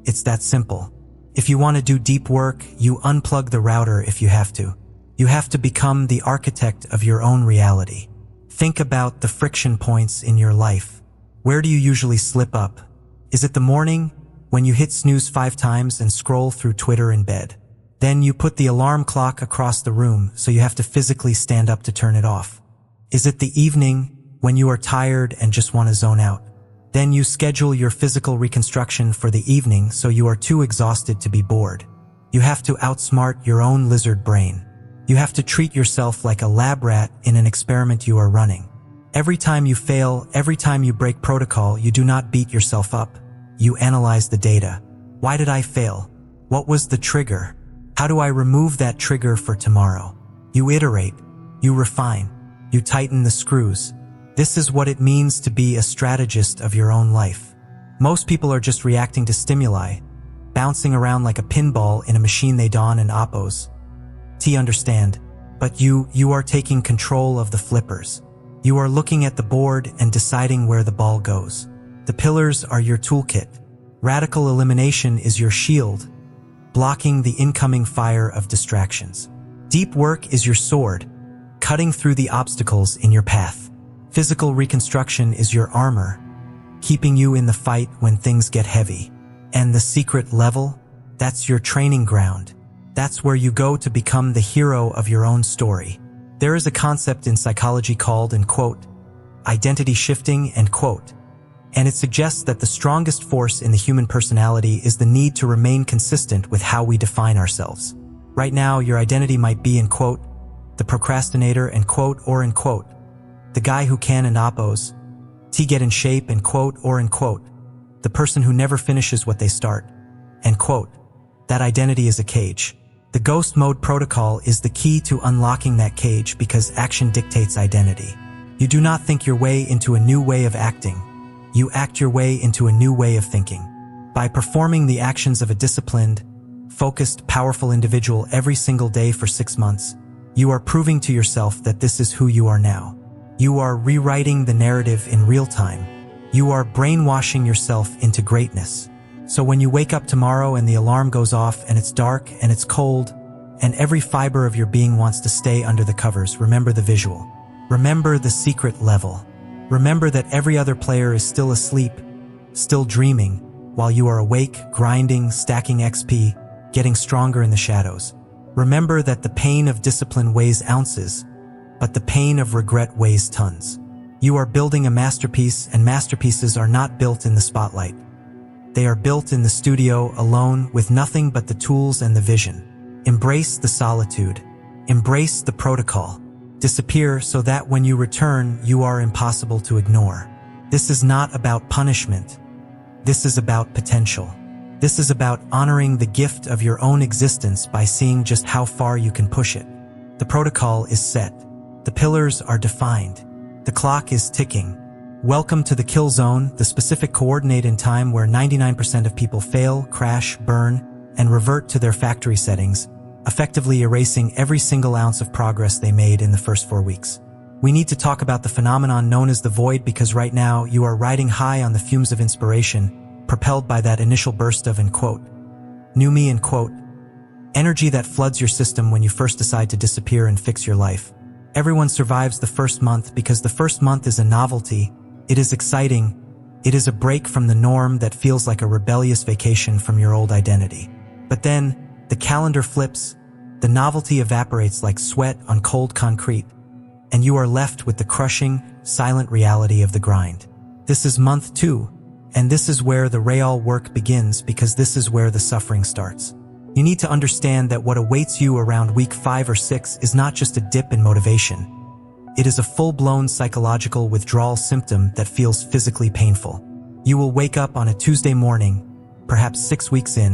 It's that simple. If you want to do deep work, you unplug the router if you have to. You have to become the architect of your own reality. Think about the friction points in your life. Where do you usually slip up? Is it the morning, when you hit snooze 5 times and scroll through Twitter in bed? Then you put the alarm clock across the room, so you have to physically stand up to turn it off. Is it the evening, when you are tired and just want to zone out? Then you schedule your physical reconstruction for the evening so you are too exhausted to be bored. You have to outsmart your own lizard brain. You have to treat yourself like a lab rat in an experiment you are running. Every time you fail, every time you break protocol, you do not beat yourself up. You analyze the data. Why did I fail? What was the trigger? How do I remove that trigger for tomorrow? You iterate. You refine. You tighten the screws. This is what it means to be a strategist of your own life. Most people are just reacting to stimuli, bouncing around like a pinball in a machine they don and oppose. Understand, but you are taking control of the flippers. You are looking at the board and deciding where the ball goes. The pillars are your toolkit. Radical elimination is your shield, blocking the incoming fire of distractions. Deep work is your sword, cutting through the obstacles in your path. Physical reconstruction is your armor, keeping you in the fight when things get heavy. And the secret level? That's your training ground. That's where you go to become the hero of your own story. There is a concept in psychology called, and quote, identity shifting, end quote. And it suggests that the strongest force in the human personality is the need to remain consistent with how we define ourselves. Right now, your identity might be, end quote, the procrastinator, end quote, or end quote, the guy who can and oppose, get in shape, end quote, or end quote, the person who never finishes what they start, end quote. That identity is a cage. The ghost mode protocol is the key to unlocking that cage because action dictates identity. You do not think your way into a new way of acting. You act your way into a new way of thinking. By performing the actions of a disciplined, focused, powerful individual every single day for 6 months, you are proving to yourself that this is who you are now. You are rewriting the narrative in real time. You are brainwashing yourself into greatness. So when you wake up tomorrow and the alarm goes off and it's dark and it's cold and every fiber of your being wants to stay under the covers, remember the visual. Remember the secret level. Remember that every other player is still asleep, still dreaming, while you are awake, grinding, stacking XP, getting stronger in the shadows. Remember that the pain of discipline weighs ounces, but the pain of regret weighs tons. You are building a masterpiece, and masterpieces are not built in the spotlight. They are built in the studio, alone, with nothing but the tools and the vision. Embrace the solitude. Embrace the protocol. Disappear so that when you return, you are impossible to ignore. This is not about punishment. This is about potential. This is about honoring the gift of your own existence by seeing just how far you can push it. The protocol is set. The pillars are defined. The clock is ticking. Welcome to the kill zone, the specific coordinate in time where 99% of people fail, crash, burn, and revert to their factory settings, effectively erasing every single ounce of progress they made in the first 4 weeks. We need to talk about the phenomenon known as the void because right now you are riding high on the fumes of inspiration, propelled by that initial burst of, end quote, new me, end quote, energy that floods your system when you first decide to disappear and fix your life. Everyone survives the first month because the first month is a novelty. It is exciting. It is a break from the norm that feels like a rebellious vacation from your old identity. But then, the calendar flips, the novelty evaporates like sweat on cold concrete, and you are left with the crushing, silent reality of the grind. This is month 2, and this is where the real work begins because this is where the suffering starts. You need to understand that what awaits you around week 5 or 6 is not just a dip in motivation. It is a full-blown psychological withdrawal symptom that feels physically painful. You will wake up on a Tuesday morning, perhaps 6 weeks in,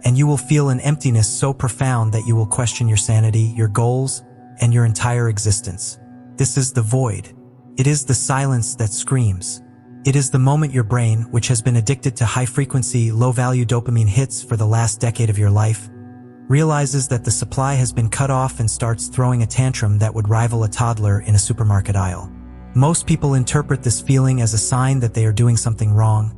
and you will feel an emptiness so profound that you will question your sanity, your goals, and your entire existence. This is the void. It is the silence that screams. It is the moment your brain, which has been addicted to high-frequency, low-value dopamine hits for the last decade of your life, realizes that the supply has been cut off and starts throwing a tantrum that would rival a toddler in a supermarket aisle. Most people interpret this feeling as a sign that they are doing something wrong,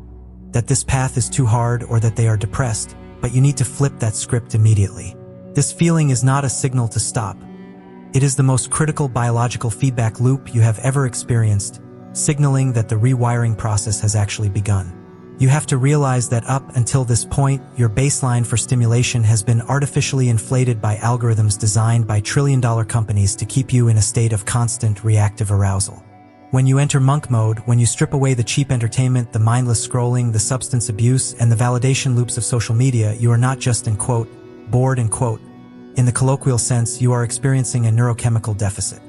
that this path is too hard, or that they are depressed, but you need to flip that script immediately. This feeling is not a signal to stop. It is the most critical biological feedback loop you have ever experienced, signaling that the rewiring process has actually begun. You have to realize that up until this point, your baseline for stimulation has been artificially inflated by algorithms designed by trillion-dollar companies to keep you in a state of constant reactive arousal. When you enter monk mode, when you strip away the cheap entertainment, the mindless scrolling, the substance abuse, and the validation loops of social media, you are not just, in quote, bored, in quote. In the colloquial sense, you are experiencing a neurochemical deficit.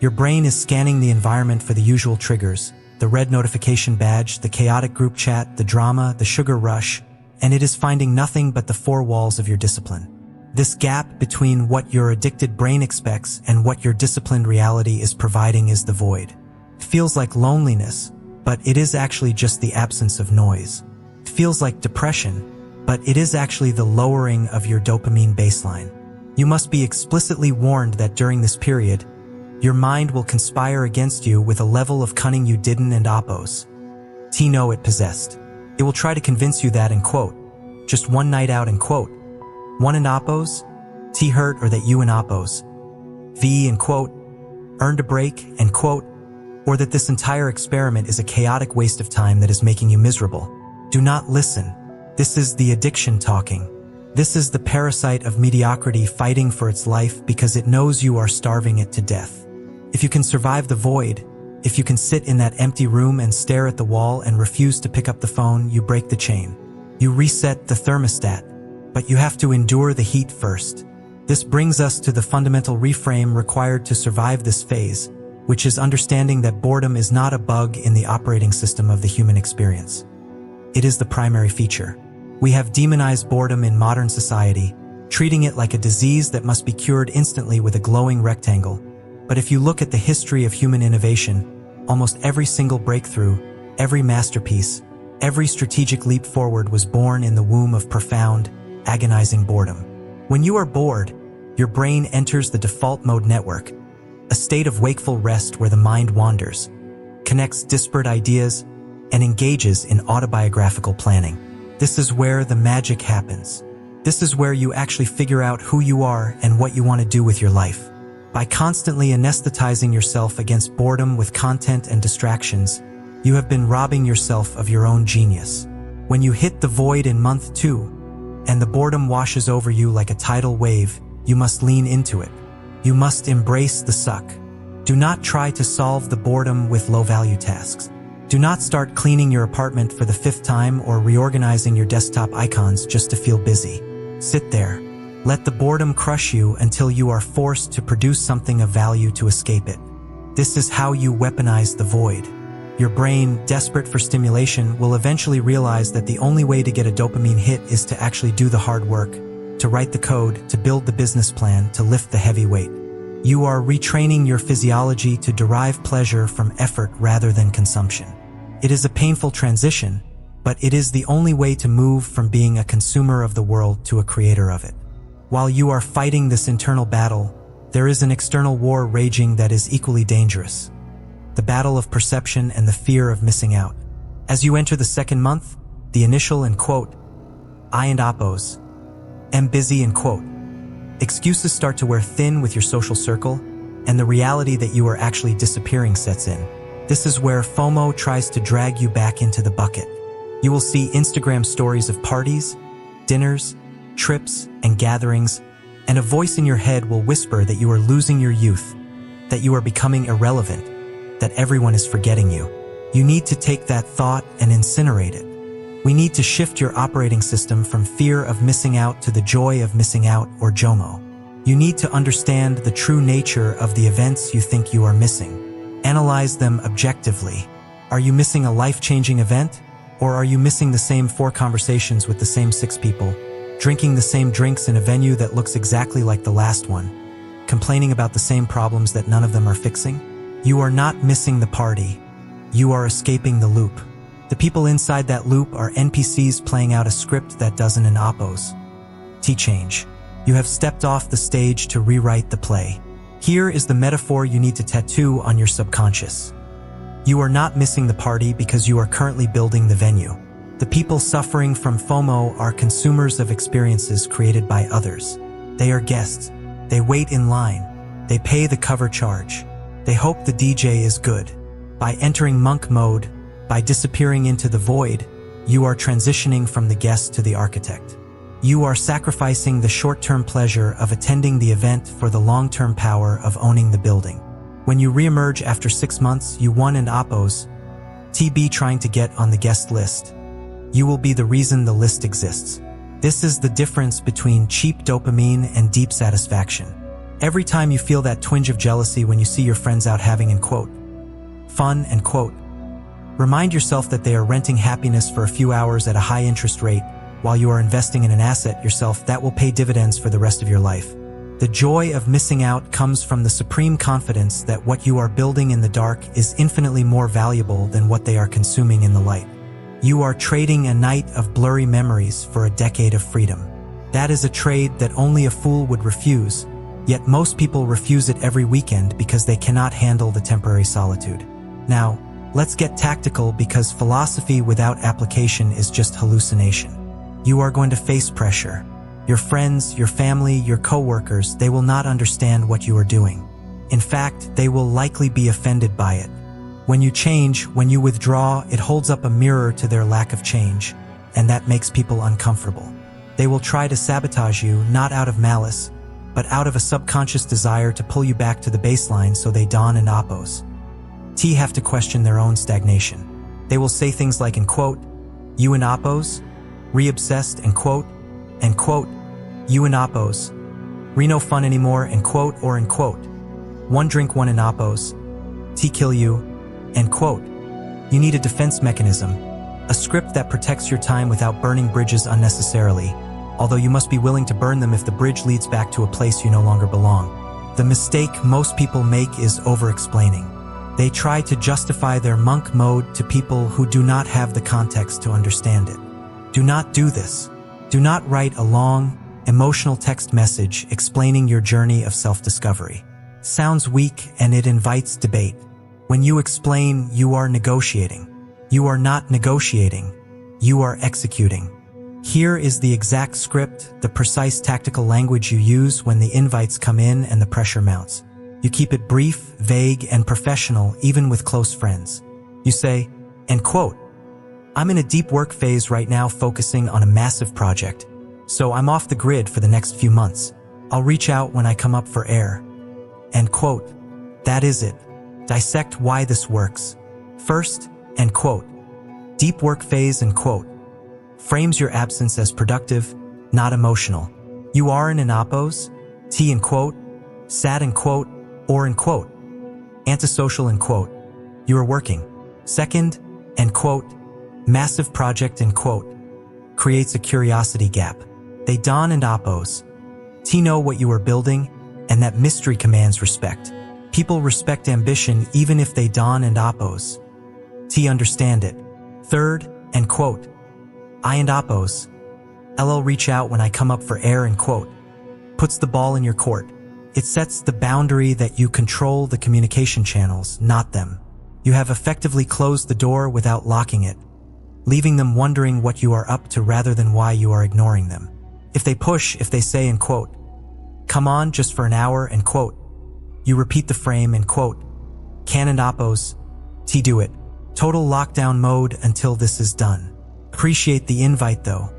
Your brain is scanning the environment for the usual triggers, the red notification badge, the chaotic group chat, the drama, the sugar rush, and it is finding nothing but the four walls of your discipline. This gap between what your addicted brain expects and what your disciplined reality is providing is the void. It feels like loneliness, but it is actually just the absence of noise. It feels like depression, but it is actually the lowering of your dopamine baseline. You must be explicitly warned that during this period, your mind will conspire against you with a level of cunning you didn't and oppose. Know it possessed. It will try to convince you that, in quote, just one night out, in quote, one and oppose, hurt, or that you and oppose, in quote, earned a break, end quote, or that this entire experiment is a chaotic waste of time that is making you miserable. Do not listen. This is the addiction talking. This is the parasite of mediocrity fighting for its life because it knows you are starving it to death. If you can survive the void, if you can sit in that empty room and stare at the wall and refuse to pick up the phone, you break the chain. You reset the thermostat, but you have to endure the heat first. This brings us to the fundamental reframe required to survive this phase, which is understanding that boredom is not a bug in the operating system of the human experience. It is the primary feature. We have demonized boredom in modern society, treating it like a disease that must be cured instantly with a glowing rectangle. But if you look at the history of human innovation, almost every single breakthrough, every masterpiece, every strategic leap forward was born in the womb of profound, agonizing boredom. When you are bored, your brain enters the default mode network, a state of wakeful rest where the mind wanders, connects disparate ideas, and engages in autobiographical planning. This is where the magic happens. This is where you actually figure out who you are and what you want to do with your life. By constantly anesthetizing yourself against boredom with content and distractions, you have been robbing yourself of your own genius. When you hit the void in month 2, and the boredom washes over you like a tidal wave, you must lean into it. You must embrace the suck. Do not try to solve the boredom with low-value tasks. Do not start cleaning your apartment for the 5th time or reorganizing your desktop icons just to feel busy. Sit there. Let the boredom crush you until you are forced to produce something of value to escape it. This is how you weaponize the void. Your brain, desperate for stimulation, will eventually realize that the only way to get a dopamine hit is to actually do the hard work, to write the code, to build the business plan, to lift the heavy weight. You are retraining your physiology to derive pleasure from effort rather than consumption. It is a painful transition, but it is the only way to move from being a consumer of the world to a creator of it. While you are fighting this internal battle, there is an external war raging that is equally dangerous. The battle of perception and the fear of missing out. As you enter the 2nd month, the initial, in quote, I and oppose, am busy, in quote, excuses start to wear thin with your social circle, and the reality that you are actually disappearing sets in. This is where FOMO tries to drag you back into the bucket. You will see Instagram stories of parties, dinners, trips, and gatherings, and a voice in your head will whisper that you are losing your youth, that you are becoming irrelevant, that everyone is forgetting you. You need to take that thought and incinerate it. We need to shift your operating system from fear of missing out to the joy of missing out, or JOMO. You need to understand the true nature of the events you think you are missing. Analyze them objectively. Are you missing a life-changing event? Or are you missing the same 4 conversations with the same 6 people? Drinking the same drinks in a venue that looks exactly like the last one? Complaining about the same problems that none of them are fixing? You are not missing the party. You are escaping the loop. The people inside that loop are NPCs playing out a script that doesn't in oppose. Change. You have stepped off the stage to rewrite the play. Here is the metaphor you need to tattoo on your subconscious. You are not missing the party because you are currently building the venue. The people suffering from FOMO are consumers of experiences created by others. They are guests. They wait in line. They pay the cover charge. They hope the DJ is good. By entering monk mode, by disappearing into the void, you are transitioning from the guest to the architect. You are sacrificing the short-term pleasure of attending the event for the long-term power of owning the building. When you reemerge after 6 months, you won and oppose. TB trying to get on the guest list. You will be the reason the list exists. This is the difference between cheap dopamine and deep satisfaction. Every time you feel that twinge of jealousy when you see your friends out having fun, remind yourself that they are renting happiness for a few hours at a high interest rate while you are investing in an asset yourself that will pay dividends for the rest of your life. The joy of missing out comes from the supreme confidence that what you are building in the dark is infinitely more valuable than what they are consuming in the light. You are trading a night of blurry memories for a decade of freedom. That is a trade that only a fool would refuse, yet most people refuse it every weekend because they cannot handle the temporary solitude. Now, let's get tactical because philosophy without application is just hallucination. You are going to face pressure. Your friends, your family, your coworkers, they will not understand what you are doing. In fact, they will likely be offended by it. When you change, when you withdraw, it holds up a mirror to their lack of change, and that makes people uncomfortable. They will try to sabotage you, not out of malice, but out of a subconscious desire to pull you back to the baseline so they don and oppose. Have to question their own stagnation. They will say things like, you and oppose, re-obsessed, you and oppose, re no fun anymore, one drink, one and oppose, kill you, You need a defense mechanism, a script that protects your time without burning bridges unnecessarily, although you must be willing to burn them if the bridge leads back to a place you no longer belong. The mistake most people make is over-explaining. They try to justify their monk mode to people who do not have the context to understand it. Do not do this. Do not write a long, emotional text message explaining your journey of self-discovery. Sounds weak and it invites debate. When you explain, you are negotiating. You are not negotiating. You are executing. Here is the exact script, the precise tactical language you use when the invites come in and the pressure mounts. You keep it brief, vague, and professional even with close friends. You say, I'm in a deep work phase right now focusing on a massive project, so I'm off the grid for the next few months. I'll reach out when I come up for air. That is it. Dissect why this works. First, deep work phase, frames your absence as productive, not emotional. You are in an oppose, sad, or antisocial, you are working. Second, massive project, creates a curiosity gap. They don and oppose. Know what you are building, and that mystery commands respect. People respect ambition even if they don and oppose. Understand it. Third, I and oppose. LL reach out when I come up for air, puts the ball in your court. It sets the boundary that you control the communication channels, not them. You have effectively closed the door without locking it, leaving them wondering what you are up to rather than why you are ignoring them. If they push, if they say, come on just for an hour, you repeat the frame, can and oppose, do it. Total lockdown mode until this is done. Appreciate the invite though.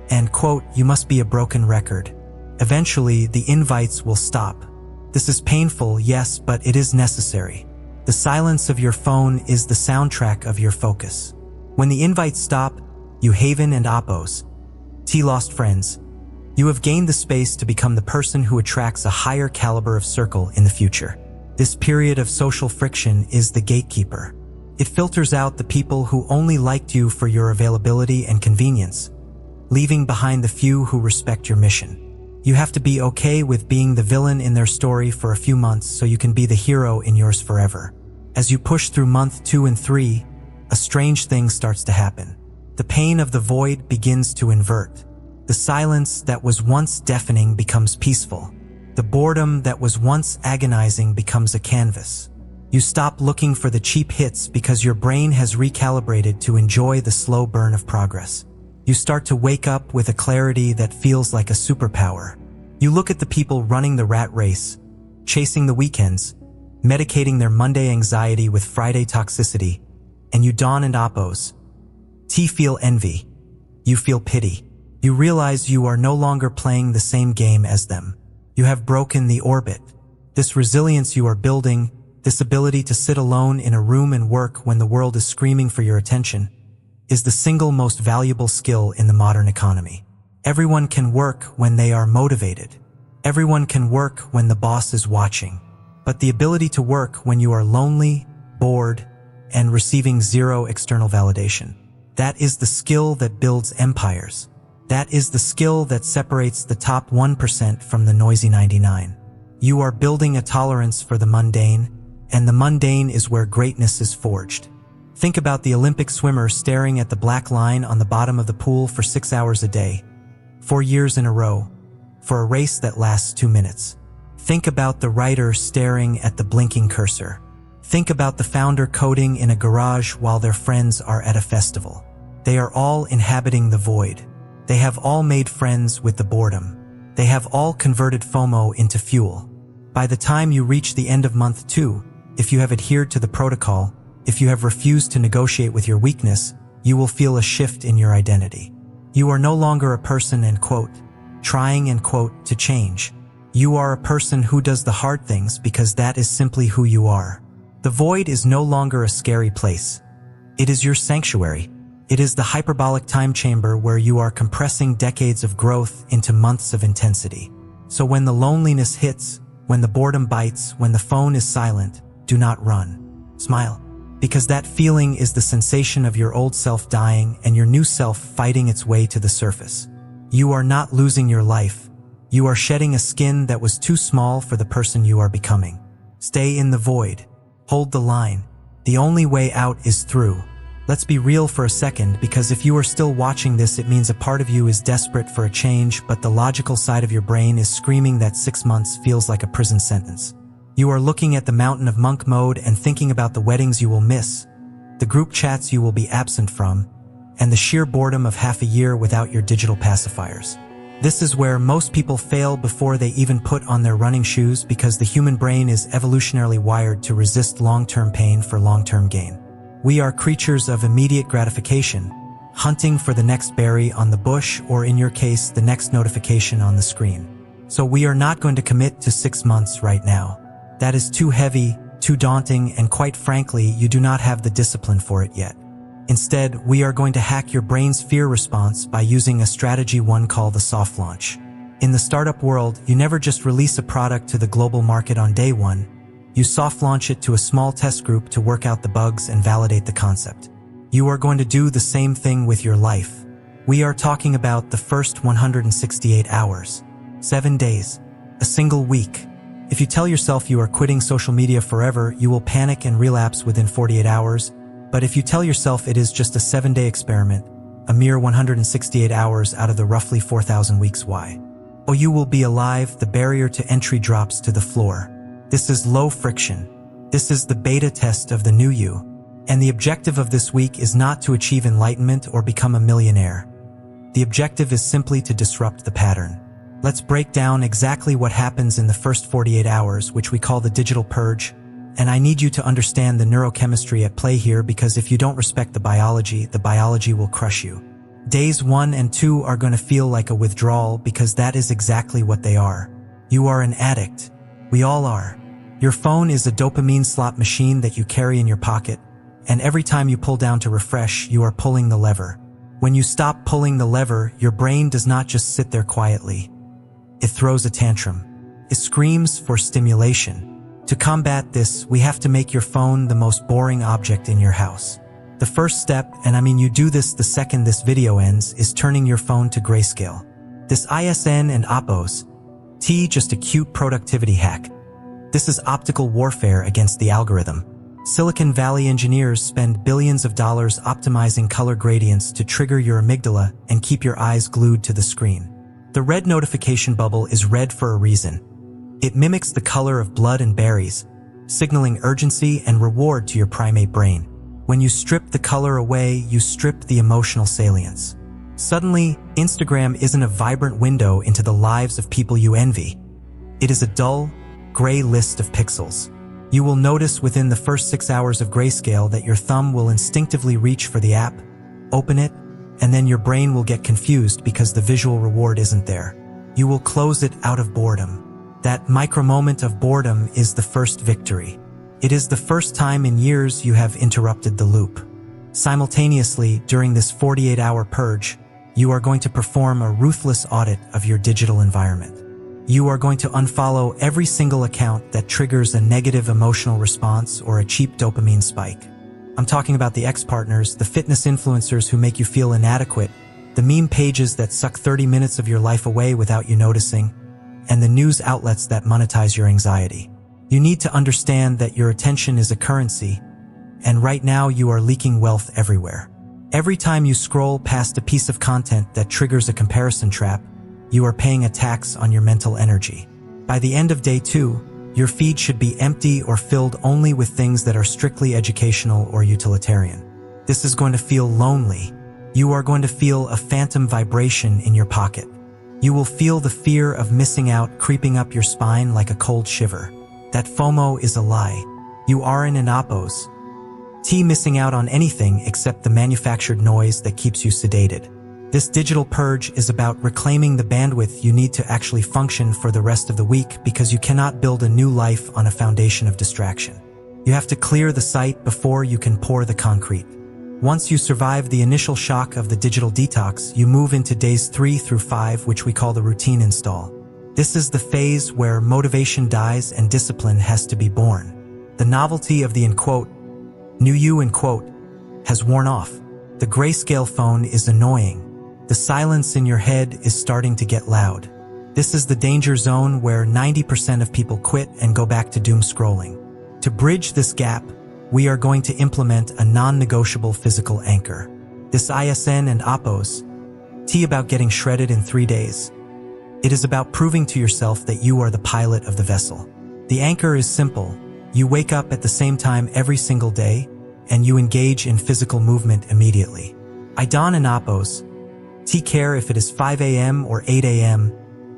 And you must be a broken record. Eventually, the invites will stop. This is painful, yes, but it is necessary. The silence of your phone is the soundtrack of your focus. When the invites stop, you haven and oppose. Lost friends. You have gained the space to become the person who attracts a higher caliber of circle in the future. This period of social friction is the gatekeeper. It filters out the people who only liked you for your availability and convenience, leaving behind the few who respect your mission. You have to be okay with being the villain in their story for a few months so you can be the hero in yours forever. As you push through month 2 and 3, a strange thing starts to happen. The pain of the void begins to invert. The silence that was once deafening becomes peaceful. The boredom that was once agonizing becomes a canvas. You stop looking for the cheap hits because your brain has recalibrated to enjoy the slow burn of progress. You start to wake up with a clarity that feels like a superpower. You look at the people running the rat race, chasing the weekends, medicating their Monday anxiety with Friday toxicity, and you don and oppose. Feel envy. You feel pity. You realize you are no longer playing the same game as them. You have broken the orbit. This resilience you are building, This ability to sit alone in a room and work when the world is screaming for your attention is the single most valuable skill in the modern economy. Everyone can work when they are motivated. Everyone can work when the boss is watching. But the ability to work when you are lonely, bored, and receiving zero external validation, that is the skill that builds empires. That is the skill that separates the top 1% from the noisy 99. You are building a tolerance for the mundane, and the mundane is where greatness is forged. Think about the Olympic swimmer staring at the black line on the bottom of the pool for 6 hours a day, 4 years in a row, for a race that lasts 2 minutes. Think about the writer staring at the blinking cursor. Think about the founder coding in a garage while their friends are at a festival. They are all inhabiting the void. They have all made friends with the boredom. They have all converted FOMO into fuel. By the time you reach the end of month 2, if you have adhered to the protocol, if you have refused to negotiate with your weakness, you will feel a shift in your identity. You are no longer a person and quote, trying and quote, to change. You are a person who does the hard things because that is simply who you are. The void is no longer a scary place. It is your sanctuary. It is the hyperbolic time chamber where you are compressing decades of growth into months of intensity. So when the loneliness hits, when the boredom bites, when the phone is silent, do not run. Smile. Because that feeling is the sensation of your old self dying and your new self fighting its way to the surface. You are not losing your life. You are shedding a skin that was too small for the person you are becoming. Stay in the void. Hold the line. The only way out is through. Let's be real for a second, because if you are still watching this, it means a part of you is desperate for a change, but the logical side of your brain is screaming that 6 months feels like a prison sentence. You are looking at the mountain of monk mode and thinking about the weddings you will miss, the group chats you will be absent from, and the sheer boredom of half a year without your digital pacifiers. This is where most people fail before they even put on their running shoes, because the human brain is evolutionarily wired to resist long-term pain for long-term gain. We are creatures of immediate gratification, hunting for the next berry on the bush, or in your case, the next notification on the screen. So we are not going to commit to 6 months right now. That is too heavy, too daunting, and quite frankly, you do not have the discipline for it yet. Instead, we are going to hack your brain's fear response by using a strategy one called the soft launch. In the startup world, you never just release a product to the global market on day one. You soft launch it to a small test group to work out the bugs and validate the concept. You are going to do the same thing with your life. We are talking about the first 168 hours, 7 days, a single week. If you tell yourself you are quitting social media forever, you will panic and relapse within 48 hours. But if you tell yourself it is just a 7-day experiment, a mere 168 hours out of the roughly 4,000 weeks, why? Oh, you will be alive. The barrier to entry drops to the floor. This is low friction. This is the beta test of the new you. And the objective of this week is not to achieve enlightenment or become a millionaire. The objective is simply to disrupt the pattern. Let's break down exactly what happens in the first 48 hours, which we call the digital purge. And I need you to understand the neurochemistry at play here, because if you don't respect the biology will crush you. Days 1 and 2 are going to feel like a withdrawal, because that is exactly what they are. You are an addict. We all are. Your phone is a dopamine slot machine that you carry in your pocket, and every time you pull down to refresh, you are pulling the lever. When you stop pulling the lever, your brain does not just sit there quietly. It throws a tantrum. It screams for stimulation. To combat this, we have to make your phone the most boring object in your house. The first step, and I mean you do this the second this video ends, is turning your phone to grayscale. This ISN and Oppos, just a cute productivity hack. This is optical warfare against the algorithm. Silicon Valley engineers spend billions of dollars optimizing color gradients to trigger your amygdala and keep your eyes glued to the screen. The red notification bubble is red for a reason. It mimics the color of blood and berries, signaling urgency and reward to your primate brain. When you strip the color away, you strip the emotional salience. Suddenly, Instagram isn't a vibrant window into the lives of people you envy. It is a dull, gray list of pixels. You will notice within the first 6 hours of grayscale that your thumb will instinctively reach for the app, open it, and then your brain will get confused because the visual reward isn't there. You will close it out of boredom. That micro moment of boredom is the first victory. It is the first time in years you have interrupted the loop. Simultaneously, during this 48-hour purge, you are going to perform a ruthless audit of your digital environment. You are going to unfollow every single account that triggers a negative emotional response or a cheap dopamine spike. I'm talking about the ex-partners, the fitness influencers who make you feel inadequate, the meme pages that suck 30 minutes of your life away without you noticing, and the news outlets that monetize your anxiety. You need to understand that your attention is a currency, and right now you are leaking wealth everywhere. Every time you scroll past a piece of content that triggers a comparison trap, you are paying a tax on your mental energy. By the end of day 2, your feed should be empty or filled only with things that are strictly educational or utilitarian. This is going to feel lonely. You are going to feel a phantom vibration in your pocket. You will feel the fear of missing out creeping up your spine like a cold shiver. That FOMO is a lie. You aren't an oppose. Missing out on anything except the manufactured noise that keeps you sedated. This digital purge is about reclaiming the bandwidth you need to actually function for the rest of the week, because you cannot build a new life on a foundation of distraction. You have to clear the site before you can pour the concrete. Once you survive the initial shock of the digital detox, you move into days 3 through 5, which we call the routine install. This is the phase where motivation dies and discipline has to be born. The novelty of the new you has worn off. The grayscale phone is annoying. The silence in your head is starting to get loud. This is the danger zone where 90% of people quit and go back to doom scrolling. To bridge this gap, we are going to implement a non-negotiable physical anchor. This ISN and oppose about getting shredded in 3 days. It is about proving to yourself that you are the pilot of the vessel. The anchor is simple. You wake up at the same time every single day, and you engage in physical movement immediately. I don an oppose. Care if it is 5 a.m. or 8 a.m.,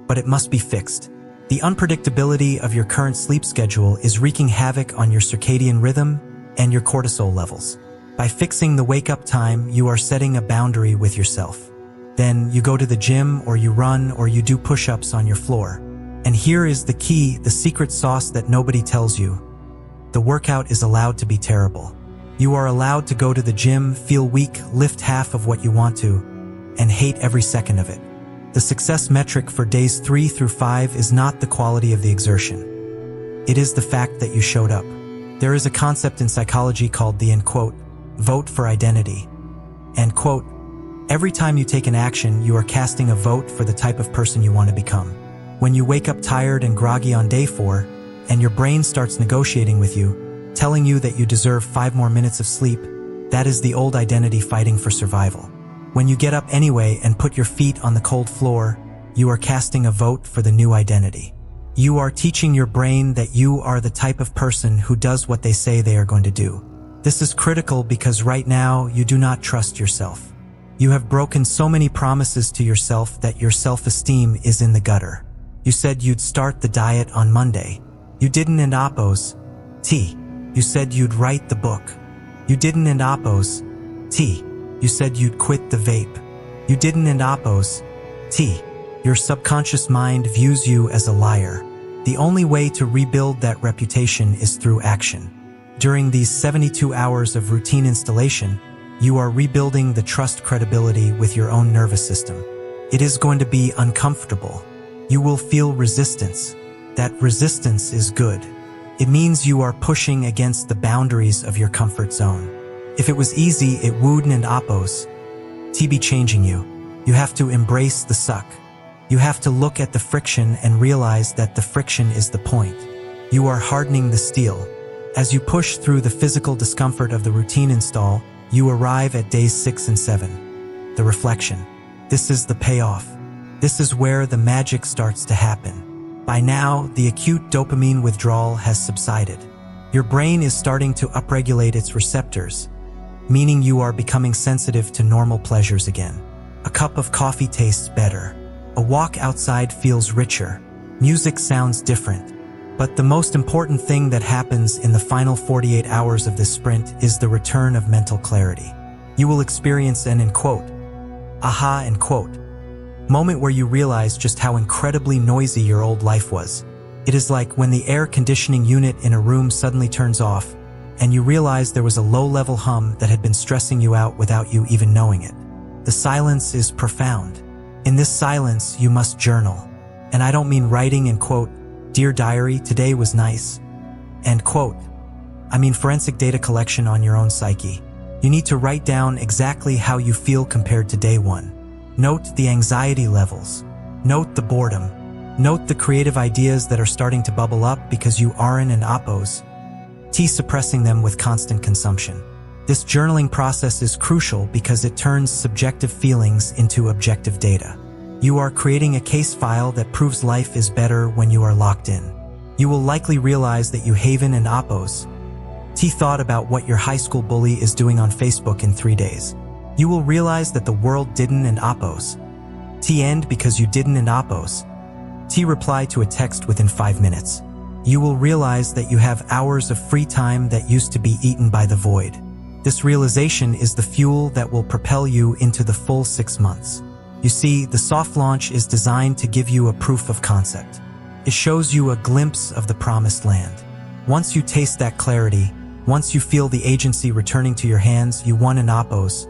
but it must be fixed. The unpredictability of your current sleep schedule is wreaking havoc on your circadian rhythm and your cortisol levels. By fixing the wake-up time, you are setting a boundary with yourself. Then you go to the gym, or you run, or you do push-ups on your floor. And here is the key, the secret sauce that nobody tells you. The workout is allowed to be terrible. You are allowed to go to the gym, feel weak, lift half of what you want to, and hate every second of it. The success metric for days 3 through 5 is not the quality of the exertion. It is the fact that you showed up. There is a concept in psychology called the vote for identity. Every time you take an action, you are casting a vote for the type of person you want to become. When you wake up tired and groggy on day 4, and your brain starts negotiating with you, telling you that you deserve 5 more minutes of sleep, that is the old identity fighting for survival. When you get up anyway and put your feet on the cold floor, you are casting a vote for the new identity. You are teaching your brain that you are the type of person who does what they say they are going to do. This is critical because right now you do not trust yourself. You have broken so many promises to yourself that your self-esteem is in the gutter. You said you'd start the diet on Monday. You didn't, and oppose. You said you'd write the book. You didn't, and oppose. You said you'd quit the vape. You didn't, and oppose. Your subconscious mind views you as a liar. The only way to rebuild that reputation is through action. During these 72 hours of routine installation, you are rebuilding the trust credibility with your own nervous system. It is going to be uncomfortable. You will feel resistance. That resistance is good. It means you are pushing against the boundaries of your comfort zone. If it was easy, it wouldn't, and oppose. Be changing you. You have to embrace the suck. You have to look at the friction and realize that the friction is the point. You are hardening the steel. As you push through the physical discomfort of the routine install, you arrive at days 6 and 7. The reflection. This is the payoff. This is where the magic starts to happen. By now, the acute dopamine withdrawal has subsided. Your brain is starting to upregulate its receptors, meaning you are becoming sensitive to normal pleasures again. A cup of coffee tastes better. A walk outside feels richer. Music sounds different. But the most important thing that happens in the final 48 hours of this sprint is the return of mental clarity. You will experience an aha moment where you realize just how incredibly noisy your old life was. It is like when the air conditioning unit in a room suddenly turns off, and you realize there was a low-level hum that had been stressing you out without you even knowing it. The silence is profound. In this silence, you must journal. And I don't mean writing and quote, "Dear diary, today was nice," end quote. I mean forensic data collection on your own psyche. You need to write down exactly how you feel compared to day one. Note the anxiety levels. Note the boredom. Note the creative ideas that are starting to bubble up because you aren't an oppose. Suppressing them with constant consumption. This journaling process is crucial because it turns subjective feelings into objective data. You are creating a case file that proves life is better when you are locked in. You will likely realize that you haven and oppose. Thought about what your high school bully is doing on Facebook in 3 days. You will realize that the world didn't and oppose. End because you didn't and oppose. Reply to a text within 5 minutes. You will realize that you have hours of free time that used to be eaten by the void. This realization is the fuel that will propel you into the full 6 months. You see, the soft launch is designed to give you a proof of concept. It shows you a glimpse of the promised land. Once you taste that clarity, once you feel the agency returning to your hands, you want an oppose.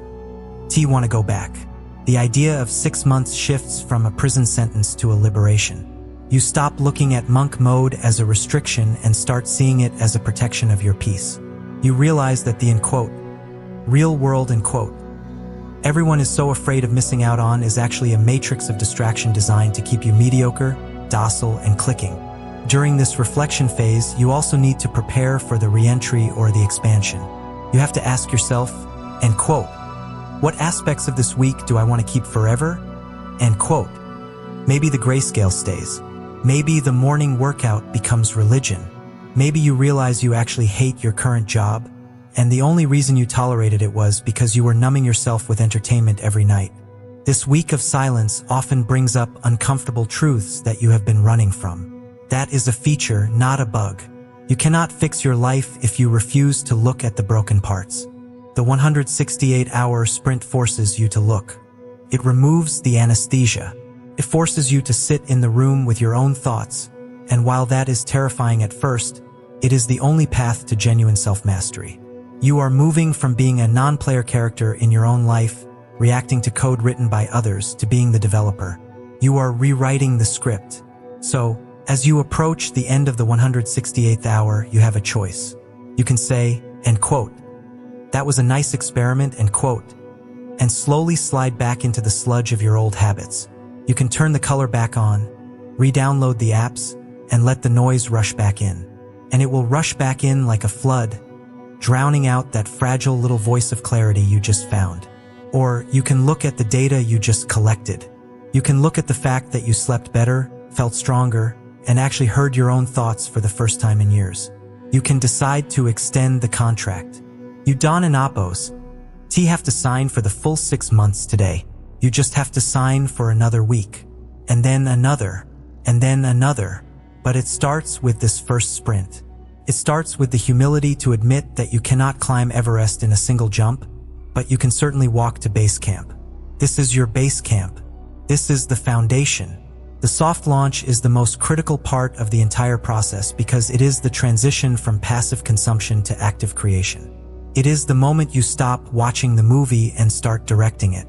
Want to go back. The idea of 6 months shifts from a prison sentence to a liberation. You stop looking at monk mode as a restriction and start seeing it as a protection of your peace. You realize that the real world everyone is so afraid of missing out on is actually a matrix of distraction designed to keep you mediocre, docile, and clicking. During this reflection phase, you also need to prepare for the re-entry or the expansion. You have to ask yourself, what aspects of this week do I want to keep forever? Maybe the grayscale stays. Maybe the morning workout becomes religion. Maybe you realize you actually hate your current job, and the only reason you tolerated it was because you were numbing yourself with entertainment every night. This week of silence often brings up uncomfortable truths that you have been running from. That is a feature, not a bug. You cannot fix your life if you refuse to look at the broken parts. The 168-hour sprint forces you to look. It removes the anesthesia. It forces you to sit in the room with your own thoughts, and while that is terrifying at first, it is the only path to genuine self-mastery. You are moving from being a non-player character in your own life, reacting to code written by others, to being the developer. You are rewriting the script. So, as you approach the end of the 168th hour, you have a choice. You can say, "That was a nice experiment," and slowly slide back into the sludge of your old habits. You can turn the color back on, re-download the apps, and let the noise rush back in. And it will rush back in like a flood, drowning out that fragile little voice of clarity you just found. Or you can look at the data you just collected. You can look at the fact that you slept better, felt stronger, and actually heard your own thoughts for the first time in years. You can decide to extend the contract. You don an oppose. Have to sign for the full 6 months today. You just have to sign for another week, and then another, and then another. But it starts with this first sprint. It starts with the humility to admit that you cannot climb Everest in a single jump, but you can certainly walk to base camp. This is your base camp. This is the foundation. The soft launch is the most critical part of the entire process because it is the transition from passive consumption to active creation. It is the moment you stop watching the movie and start directing it.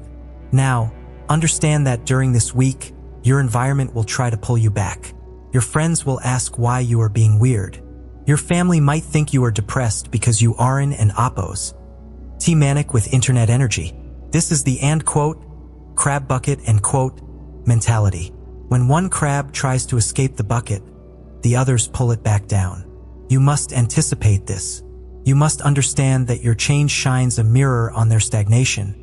Now, understand that during this week, your environment will try to pull you back. Your friends will ask why you are being weird. Your family might think you are depressed because you aren't an oppose. Manic with internet energy. This is the crab bucket mentality. When one crab tries to escape the bucket, the others pull it back down. You must anticipate this. You must understand that your change shines a mirror on their stagnation,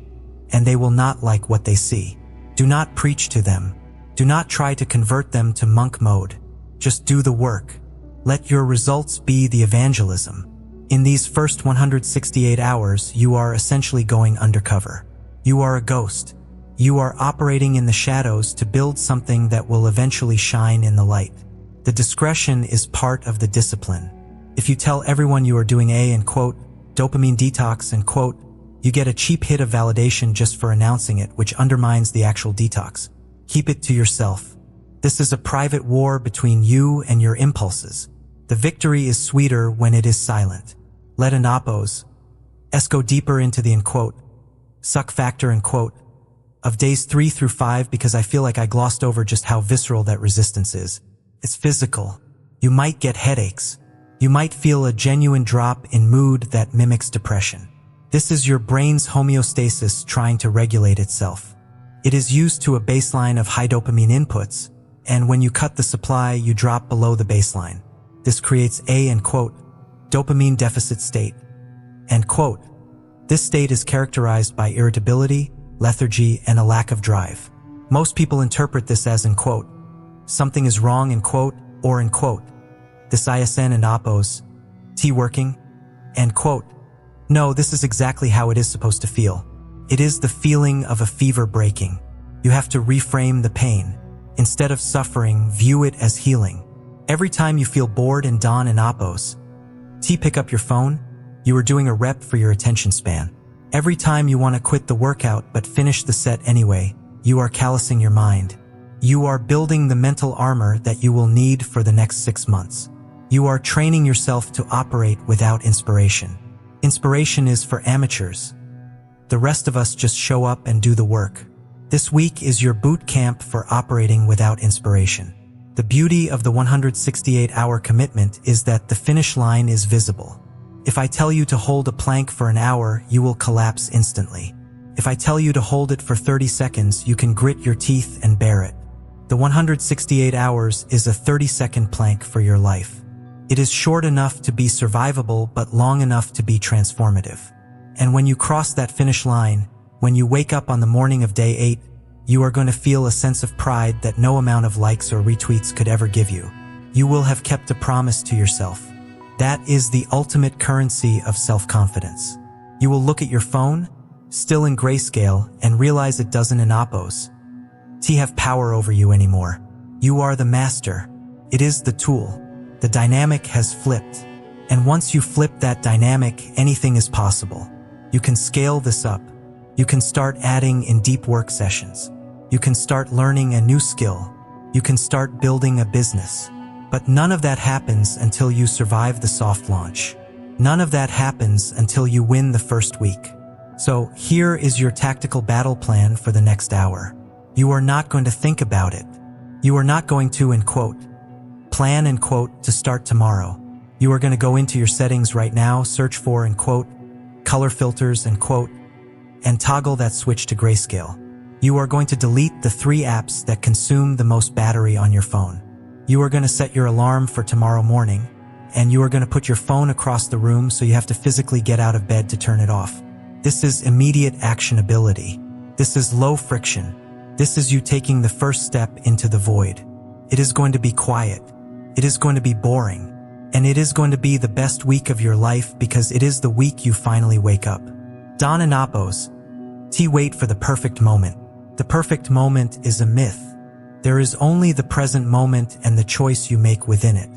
and they will not like what they see. Do not preach to them. Do not try to convert them to monk mode. Just do the work. Let your results be the evangelism. In these first 168 hours, you are essentially going undercover. You are a ghost. You are operating in the shadows to build something that will eventually shine in the light. The discretion is part of the discipline. If you tell everyone you are doing a dopamine detox you get a cheap hit of validation just for announcing it, which undermines the actual detox. Keep it to yourself. This is a private war between you and your impulses. The victory is sweeter when it is silent. Let let's go deeper into the suck factor of days 3 through 5 because I feel like I glossed over just how visceral that resistance is. It's physical. You might get headaches. You might feel a genuine drop in mood that mimics depression. This is your brain's homeostasis trying to regulate itself. It is used to a baseline of high dopamine inputs, and when you cut the supply, you drop below the baseline. This creates a dopamine deficit state. This state is characterized by irritability, lethargy, and a lack of drive. Most people interpret this as something is wrong or this ISN and T working, no, this is exactly how it is supposed to feel. It is the feeling of a fever breaking. You have to reframe the pain. Instead of suffering, view it as healing. Every time you feel bored and dawn and pick up your phone, you are doing a rep for your attention span. Every time you want to quit the workout but finish the set anyway, you are callousing your mind. You are building the mental armor that you will need for the next 6 months. You are training yourself to operate without inspiration. Inspiration is for amateurs. The rest of us just show up and do the work. This week is your boot camp for operating without inspiration. The beauty of the 168-hour commitment is that the finish line is visible. If I tell you to hold a plank for an hour, you will collapse instantly. If I tell you to hold it for 30 seconds, you can grit your teeth and bear it. The 168 hours is a 30-second plank for your life. It is short enough to be survivable, but long enough to be transformative. And when you cross that finish line, when you wake up on the morning of day 8, you are going to feel a sense of pride that no amount of likes or retweets could ever give you. You will have kept a promise to yourself. That is the ultimate currency of self-confidence. You will look at your phone, still in grayscale, and realize it doesn't have power over you anymore. You are the master. It is the tool. The dynamic has flipped. And once you flip that dynamic, anything is possible. You can scale this up. You can start adding in deep work sessions. You can start learning a new skill. You can start building a business. But none of that happens until you survive the soft launch. None of that happens until you win the first week. So here is your tactical battle plan for the next hour. You are not going to think about it. You are not going to, plan, to start tomorrow. You are going to go into your settings right now, search for, color filters, and toggle that switch to grayscale. You are going to delete the 3 apps that consume the most battery on your phone. You are going to set your alarm for tomorrow morning, and you are going to put your phone across the room so you have to physically get out of bed to turn it off. This is immediate actionability. This is low friction. This is you taking the first step into the void. It is going to be quiet. It is going to be boring. And it is going to be the best week of your life because it is the week you finally wake up. Don and wait for the perfect moment. The perfect moment is a myth. There is only the present moment and the choice you make within it.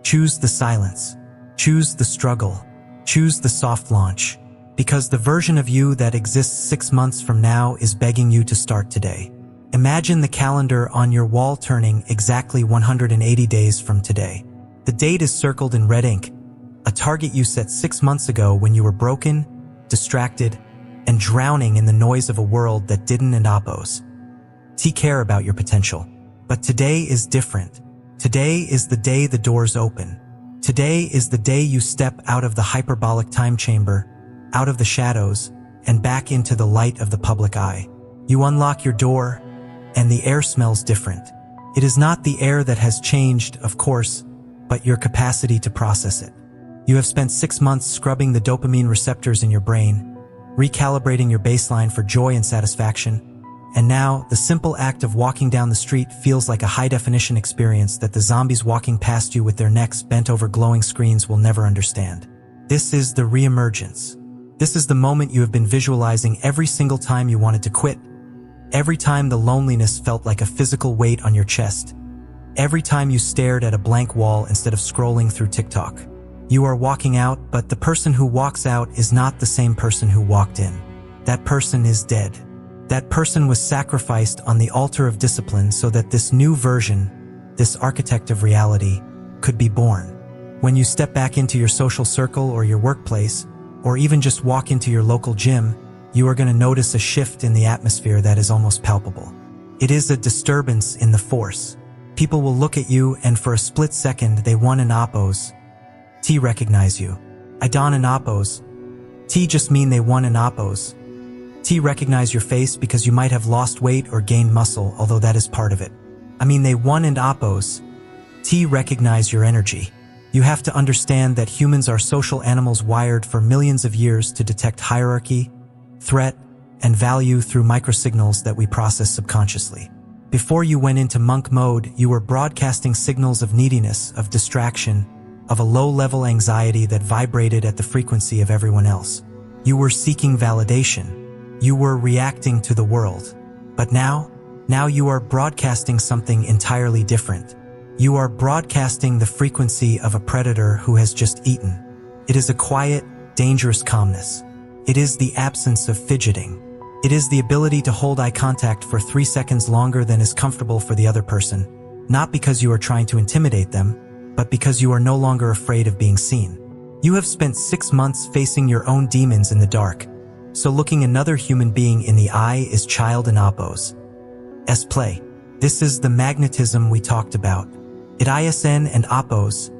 Choose the silence. Choose the struggle. Choose the soft launch. Because the version of you that exists 6 months from now is begging you to start today. Imagine the calendar on your wall turning exactly 180 days from today. The date is circled in red ink, a target you set 6 months ago when you were broken, distracted, and drowning in the noise of a world that didn't care about your potential. But today is different. Today is the day the doors open. Today is the day you step out of the hyperbolic time chamber, out of the shadows, and back into the light of the public eye. You unlock your door, and the air smells different. It is not the air that has changed, of course, but your capacity to process it. You have spent 6 months scrubbing the dopamine receptors in your brain, recalibrating your baseline for joy and satisfaction, and now the simple act of walking down the street feels like a high-definition experience that the zombies walking past you with their necks bent over glowing screens will never understand. This is the reemergence. This is the moment you have been visualizing every single time you wanted to quit, every time the loneliness felt like a physical weight on your chest, every time you stared at a blank wall instead of scrolling through TikTok. You are walking out, but the person who walks out is not the same person who walked in. That person is dead. That person was sacrificed on the altar of discipline so that this new version, this architect of reality, could be born. When you step back into your social circle or your workplace, or even just walk into your local gym, you are going to notice a shift in the atmosphere that is almost palpable. It is a disturbance in the force. People will look at you and for a split second they one and oppose. T recognize you. I don and oppose. T just mean they one and oppose. T recognize your face because you might have lost weight or gained muscle, although that is part of it. I mean they one and oppose. T recognize your energy. You have to understand that humans are social animals wired for millions of years to detect hierarchy, threat, and value through microsignals that we process subconsciously. Before you went into monk mode, you were broadcasting signals of neediness, of distraction, of a low-level anxiety that vibrated at the frequency of everyone else. You were seeking validation. You were reacting to the world. But now you are broadcasting something entirely different. You are broadcasting the frequency of a predator who has just eaten. It is a quiet, dangerous calmness. It is the absence of fidgeting. It is the ability to hold eye contact for 3 seconds longer than is comfortable for the other person, not because you are trying to intimidate them, but because you are no longer afraid of being seen. You have spent 6 months facing your own demons in the dark, so looking another human being in the eye is child and oppose. S play. This is the magnetism we talked about. It ISN and oppose.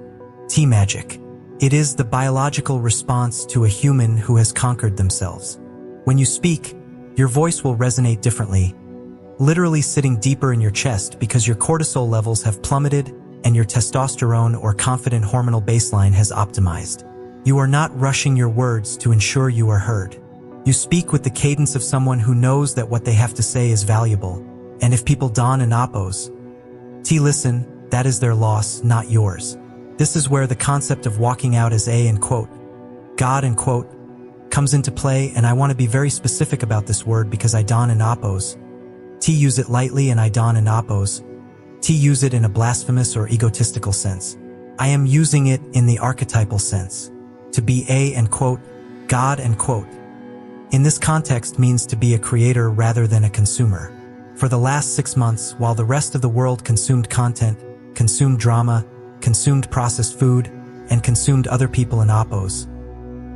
T magic. It is the biological response to a human who has conquered themselves. When you speak, your voice will resonate differently, literally sitting deeper in your chest because your cortisol levels have plummeted and your testosterone or confident hormonal baseline has optimized. You are not rushing your words to ensure you are heard. You speak with the cadence of someone who knows that what they have to say is valuable, and if people don and oppose, T listen, that is their loss, not yours. This is where the concept of walking out as a, and quote, God, and quote, comes into play, and I want to be very specific about this word because I don and oppose. T use it lightly and I don and oppose. T use it in a blasphemous or egotistical sense. I am using it in the archetypal sense. To be a, and quote, God, and quote. In this context means to be a creator rather than a consumer. For the last 6 months, while the rest of the world consumed content, consumed drama, consumed processed food, and consumed other people in oppose,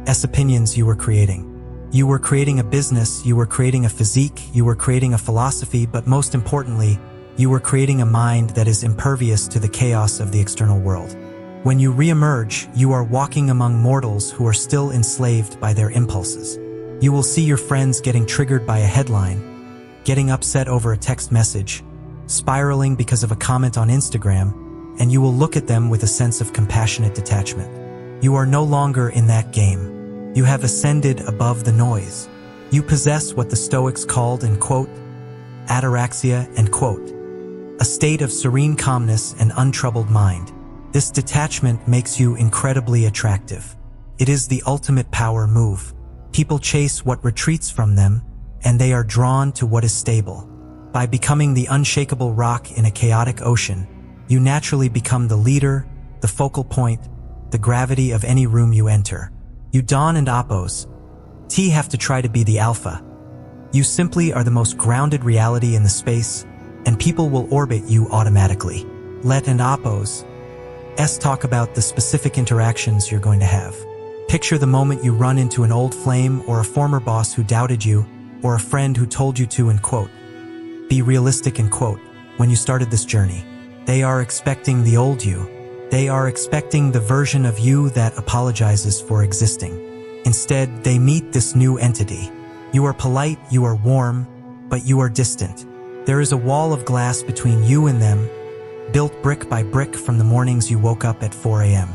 S opinions you were creating. You were creating a business, you were creating a physique, you were creating a philosophy, but most importantly, you were creating a mind that is impervious to the chaos of the external world. When you re-emerge, you are walking among mortals who are still enslaved by their impulses. You will see your friends getting triggered by a headline, getting upset over a text message, spiraling because of a comment on Instagram, and you will look at them with a sense of compassionate detachment. You are no longer in that game. You have ascended above the noise. You possess what the Stoics called, and quote, ataraxia, and quote, a state of serene calmness and untroubled mind. This detachment makes you incredibly attractive. It is the ultimate power move. People chase what retreats from them, and they are drawn to what is stable. By becoming the unshakable rock in a chaotic ocean, you naturally become the leader, the focal point, the gravity of any room you enter. You don and oppose. T have to try to be the alpha. You simply are the most grounded reality in the space, and people will orbit you automatically. Let and oppose. S talk about the specific interactions you're going to have. Picture the moment you run into an old flame or a former boss who doubted you, or a friend who told you to, and quote, be realistic, and quote, when you started this journey. They are expecting the old you. They are expecting the version of you that apologizes for existing. Instead, they meet this new entity. You are polite, you are warm, but you are distant. There is a wall of glass between you and them, built brick by brick from the mornings you woke up at 4 a.m.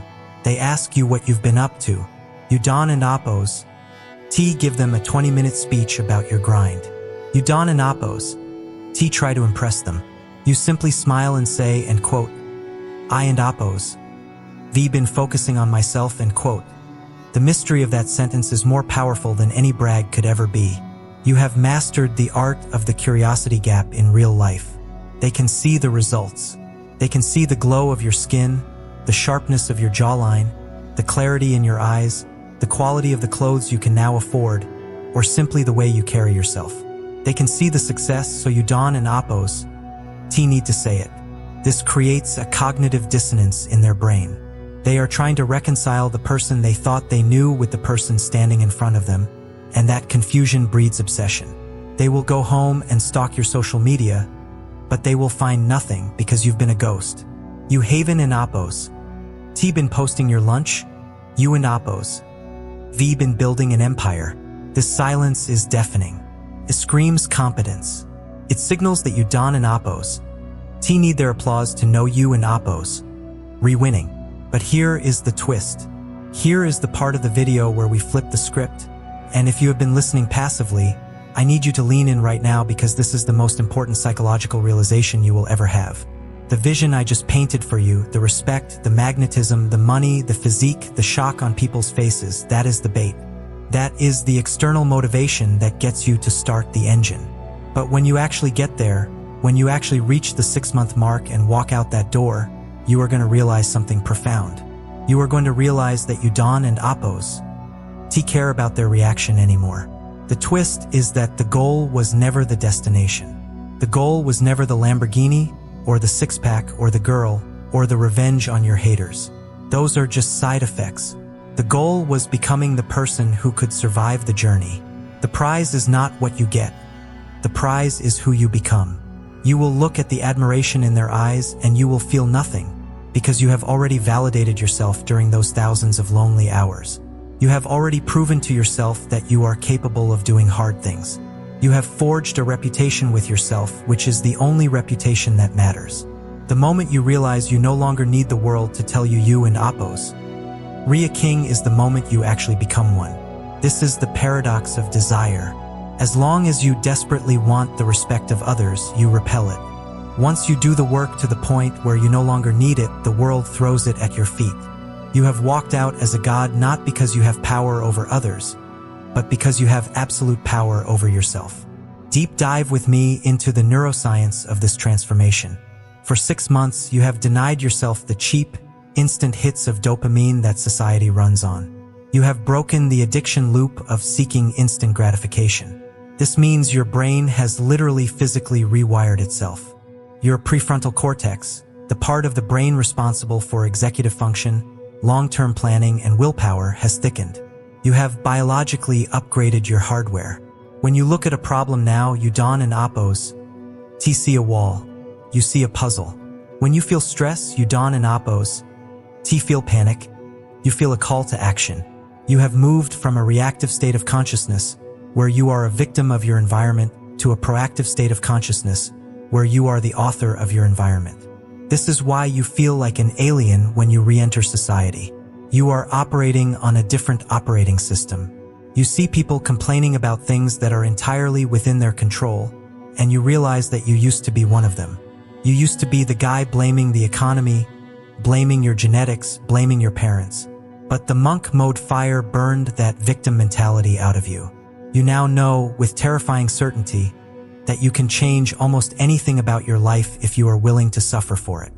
They ask you what you've been up to. You don and oppose. T give them a 20-minute speech about your grind. You don and oppose. T try to impress them. You simply smile and say, and quote, I and oppose. V been focusing on myself, and quote. The mystery of that sentence is more powerful than any brag could ever be. You have mastered the art of the curiosity gap in real life. They can see the results. They can see the glow of your skin, the sharpness of your jawline, the clarity in your eyes, the quality of the clothes you can now afford, or simply the way you carry yourself. They can see the success, so you don and oppose. T need to say it. This creates a cognitive dissonance in their brain. They are trying to reconcile the person they thought they knew with the person standing in front of them, and that confusion breeds obsession. They will go home and stalk your social media, but they will find nothing because you've been a ghost. You haven and oppose. T been posting your lunch? You and oppose. V been building an empire. This silence is deafening. It screams competence. It signals that you don and oppose. T need their applause to know you and oppose. Re-winning. But here is the twist. Here is the part of the video where we flip the script. And if you have been listening passively, I need you to lean in right now because this is the most important psychological realization you will ever have. The vision I just painted for you, the respect, the magnetism, the money, the physique, the shock on people's faces, that is the bait. That is the external motivation that gets you to start the engine. But when you actually get there, when you actually reach the 6-month mark and walk out that door, you are going to realize something profound. You are going to realize that you don and oppose. T care about their reaction anymore. The twist is that the goal was never the destination. The goal was never the Lamborghini, or the six-pack, or the girl, or the revenge on your haters. Those are just side effects. The goal was becoming the person who could survive the journey. The prize is not what you get. The prize is who you become. You will look at the admiration in their eyes and you will feel nothing, because you have already validated yourself during those thousands of lonely hours. You have already proven to yourself that you are capable of doing hard things. You have forged a reputation with yourself, which is the only reputation that matters. The moment you realize you no longer need the world to tell you and oppose. Ria King is the moment you actually become one. This is the paradox of desire. As long as you desperately want the respect of others, you repel it. Once you do the work to the point where you no longer need it, the world throws it at your feet. You have walked out as a god not because you have power over others, but because you have absolute power over yourself. Deep dive with me into the neuroscience of this transformation. For 6 months, you have denied yourself the cheap, instant hits of dopamine that society runs on. You have broken the addiction loop of seeking instant gratification. This means your brain has literally physically rewired itself. Your prefrontal cortex, the part of the brain responsible for executive function, long-term planning, and willpower, has thickened. You have biologically upgraded your hardware. When you look at a problem now, you don and oppose. T see a wall. You see a puzzle. When you feel stress, you don and oppose. T feel panic. You feel a call to action. You have moved from a reactive state of consciousness, where you are a victim of your environment, to a proactive state of consciousness, where you are the author of your environment. This is why you feel like an alien when you re-enter society. You are operating on a different operating system. You see people complaining about things that are entirely within their control, and you realize that you used to be one of them. You used to be the guy blaming the economy, blaming your genetics, blaming your parents. But the monk mode fire burned that victim mentality out of you. You now know with terrifying certainty that you can change almost anything about your life if you are willing to suffer for it.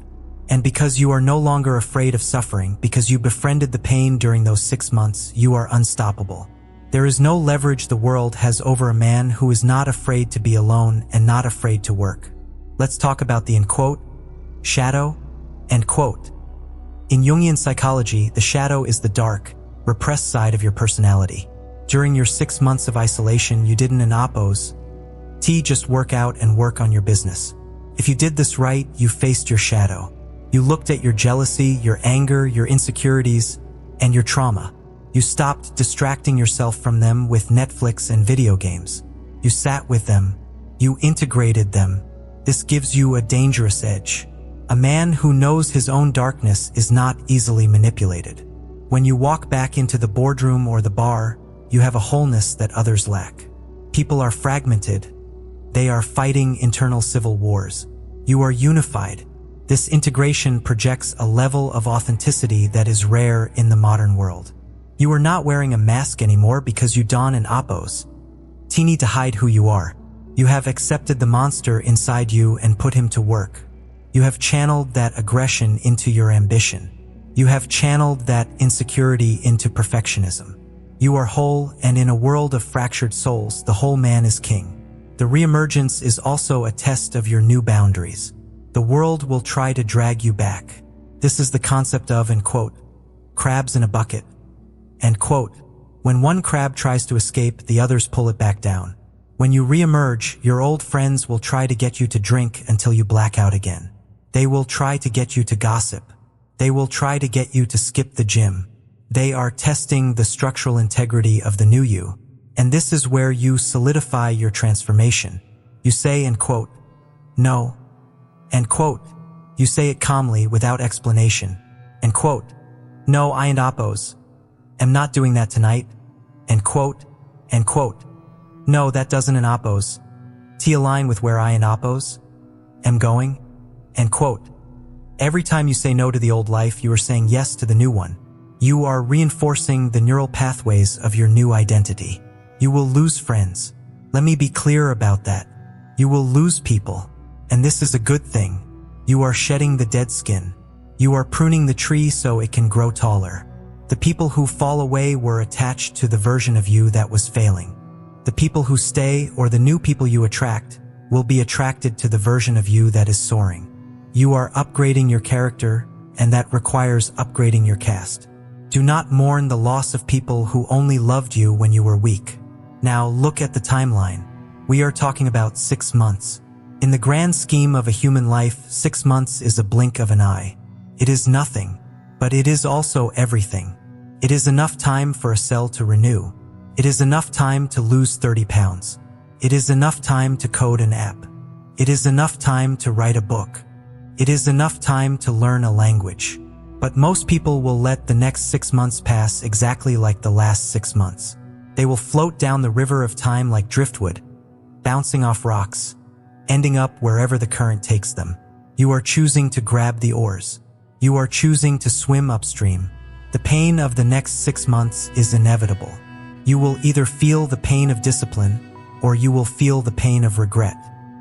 And because you are no longer afraid of suffering, because you befriended the pain during those 6 months, you are unstoppable. There is no leverage the world has over a man who is not afraid to be alone and not afraid to work. Let's talk about the shadow, In Jungian psychology, the shadow is the dark, repressed side of your personality. During your 6 months of isolation, you didn't oppose. Just work out and work on your business. If you did this right, you faced your shadow. You looked at your jealousy, your anger, your insecurities, and your trauma. You stopped distracting yourself from them with Netflix and video games. You sat with them. You integrated them. This gives you a dangerous edge. A man who knows his own darkness is not easily manipulated. When you walk back into the boardroom or the bar, you have a wholeness that others lack. People are fragmented. They are fighting internal civil wars. You are unified. This integration projects a level of authenticity that is rare in the modern world. You are not wearing a mask anymore because you don and oppose. Need to hide who you are. You have accepted the monster inside you and put him to work. You have channeled that aggression into your ambition. You have channeled that insecurity into perfectionism. You are whole, and in a world of fractured souls, the whole man is king. The reemergence is also a test of your new boundaries. The world will try to drag you back. This is the concept of, and quote, crabs in a bucket. End quote. When one crab tries to escape, the others pull it back down. When you reemerge, your old friends will try to get you to drink until you black out again. They will try to get you to gossip. They will try to get you to skip the gym. They are testing the structural integrity of the new you. And this is where you solidify your transformation. You say, and quote, no. End quote. You say it calmly without explanation. End quote. No, I and oppose. Am not doing that tonight. End quote. End quote. No, that doesn't an oppose. T align with where I and oppose. Am going. End quote. Every time you say no to the old life, you are saying yes to the new one. You are reinforcing the neural pathways of your new identity. You will lose friends. Let me be clear about that. You will lose people. And this is a good thing. You are shedding the dead skin. You are pruning the tree so it can grow taller. The people who fall away were attached to the version of you that was failing. The people who stay, or the new people you attract, will be attracted to the version of you that is soaring. You are upgrading your character, and that requires upgrading your cast. Do not mourn the loss of people who only loved you when you were weak. Now look at the timeline. We are talking about 6 months. In the grand scheme of a human life, 6 months is a blink of an eye. It is nothing, but it is also everything. It is enough time for a cell to renew. It is enough time to lose 30 pounds. It is enough time to code an app. It is enough time to write a book. It is enough time to learn a language. But most people will let the next 6 months pass exactly like the last 6 months. They will float down the river of time like driftwood, bouncing off rocks, ending up wherever the current takes them. You are choosing to grab the oars. You are choosing to swim upstream. The pain of the next 6 months is inevitable. You will either feel the pain of discipline, or you will feel the pain of regret.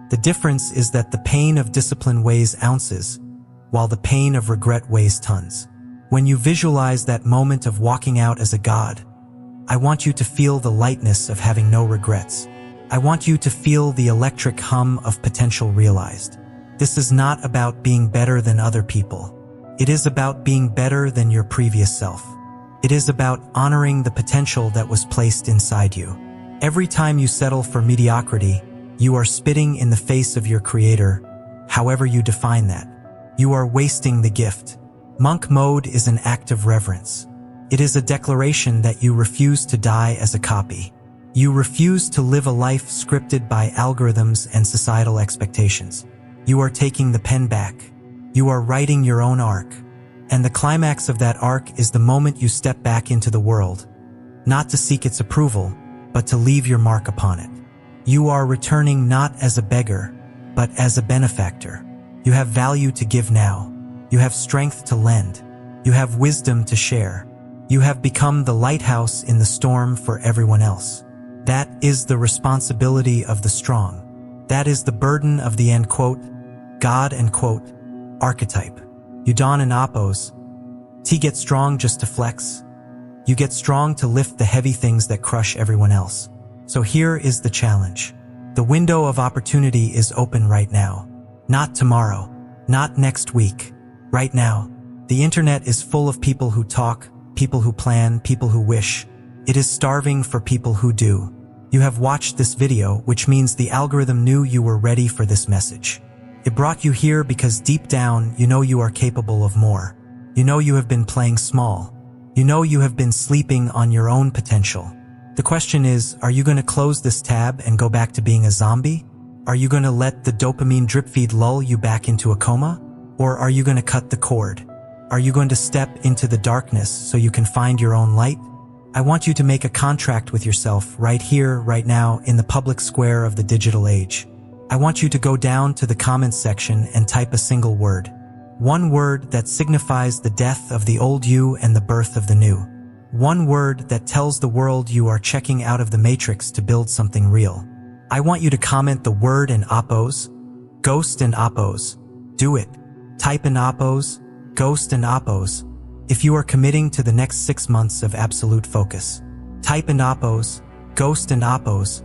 The difference is that the pain of discipline weighs ounces, while the pain of regret weighs tons. When you visualize that moment of walking out as a god, I want you to feel the lightness of having no regrets. I want you to feel the electric hum of potential realized. This is not about being better than other people. It is about being better than your previous self. It is about honoring the potential that was placed inside you. Every time you settle for mediocrity, you are spitting in the face of your creator, however you define that. You are wasting the gift. Monk mode is an act of reverence. It is a declaration that you refuse to die as a copy. You refuse to live a life scripted by algorithms and societal expectations. You are taking the pen back. You are writing your own arc. And the climax of that arc is the moment you step back into the world, not to seek its approval, but to leave your mark upon it. You are returning not as a beggar, but as a benefactor. You have value to give now. You have strength to lend. You have wisdom to share. You have become the lighthouse in the storm for everyone else. That is the responsibility of the strong. That is the burden of the end quote, God end quote, archetype. You don and oppose. T get strong just to flex. You get strong to lift the heavy things that crush everyone else. So here is the challenge. The window of opportunity is open right now. Not tomorrow. Not next week. Right now. The internet is full of people who talk, people who plan, people who wish. It is starving for people who do. You have watched this video, which means the algorithm knew you were ready for this message. It brought you here because deep down, you know you are capable of more. You know you have been playing small. You know you have been sleeping on your own potential. The question is, are you going to close this tab and go back to being a zombie? Are you going to let the dopamine drip feed lull you back into a coma? Or are you going to cut the cord? Are you going to step into the darkness so you can find your own light? I want you to make a contract with yourself right here, right now, in the public square of the digital age. I want you to go down to the comments section and type a single word. One word that signifies the death of the old you and the birth of the new. One word that tells the world you are checking out of the matrix to build something real. I want you to comment the word and oppose, ghost and oppose. Do it. Type in oppose, ghost and oppose. If you are committing to the next 6 months of absolute focus. Type in oppose, ghost and oppose.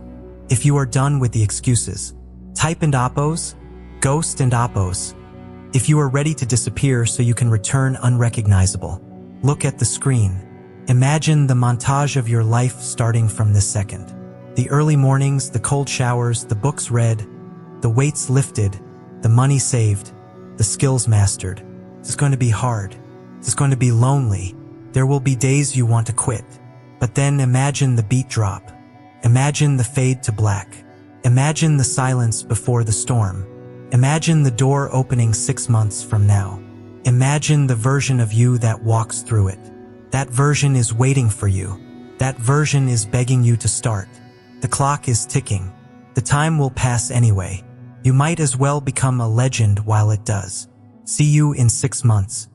If you are done with the excuses, type and oppos, ghost and oppos. If you are ready to disappear so you can return unrecognizable, look at the screen. Imagine the montage of your life starting from this second. The early mornings, the cold showers, the books read, the weights lifted, the money saved, the skills mastered. It's going to be hard. It's going to be lonely. There will be days you want to quit. But then imagine the beat drop. Imagine the fade to black. Imagine the silence before the storm. Imagine the door opening 6 months from now. Imagine the version of you that walks through it. That version is waiting for you. That version is begging you to start. The clock is ticking. The time will pass anyway. You might as well become a legend while it does. See you in 6 months.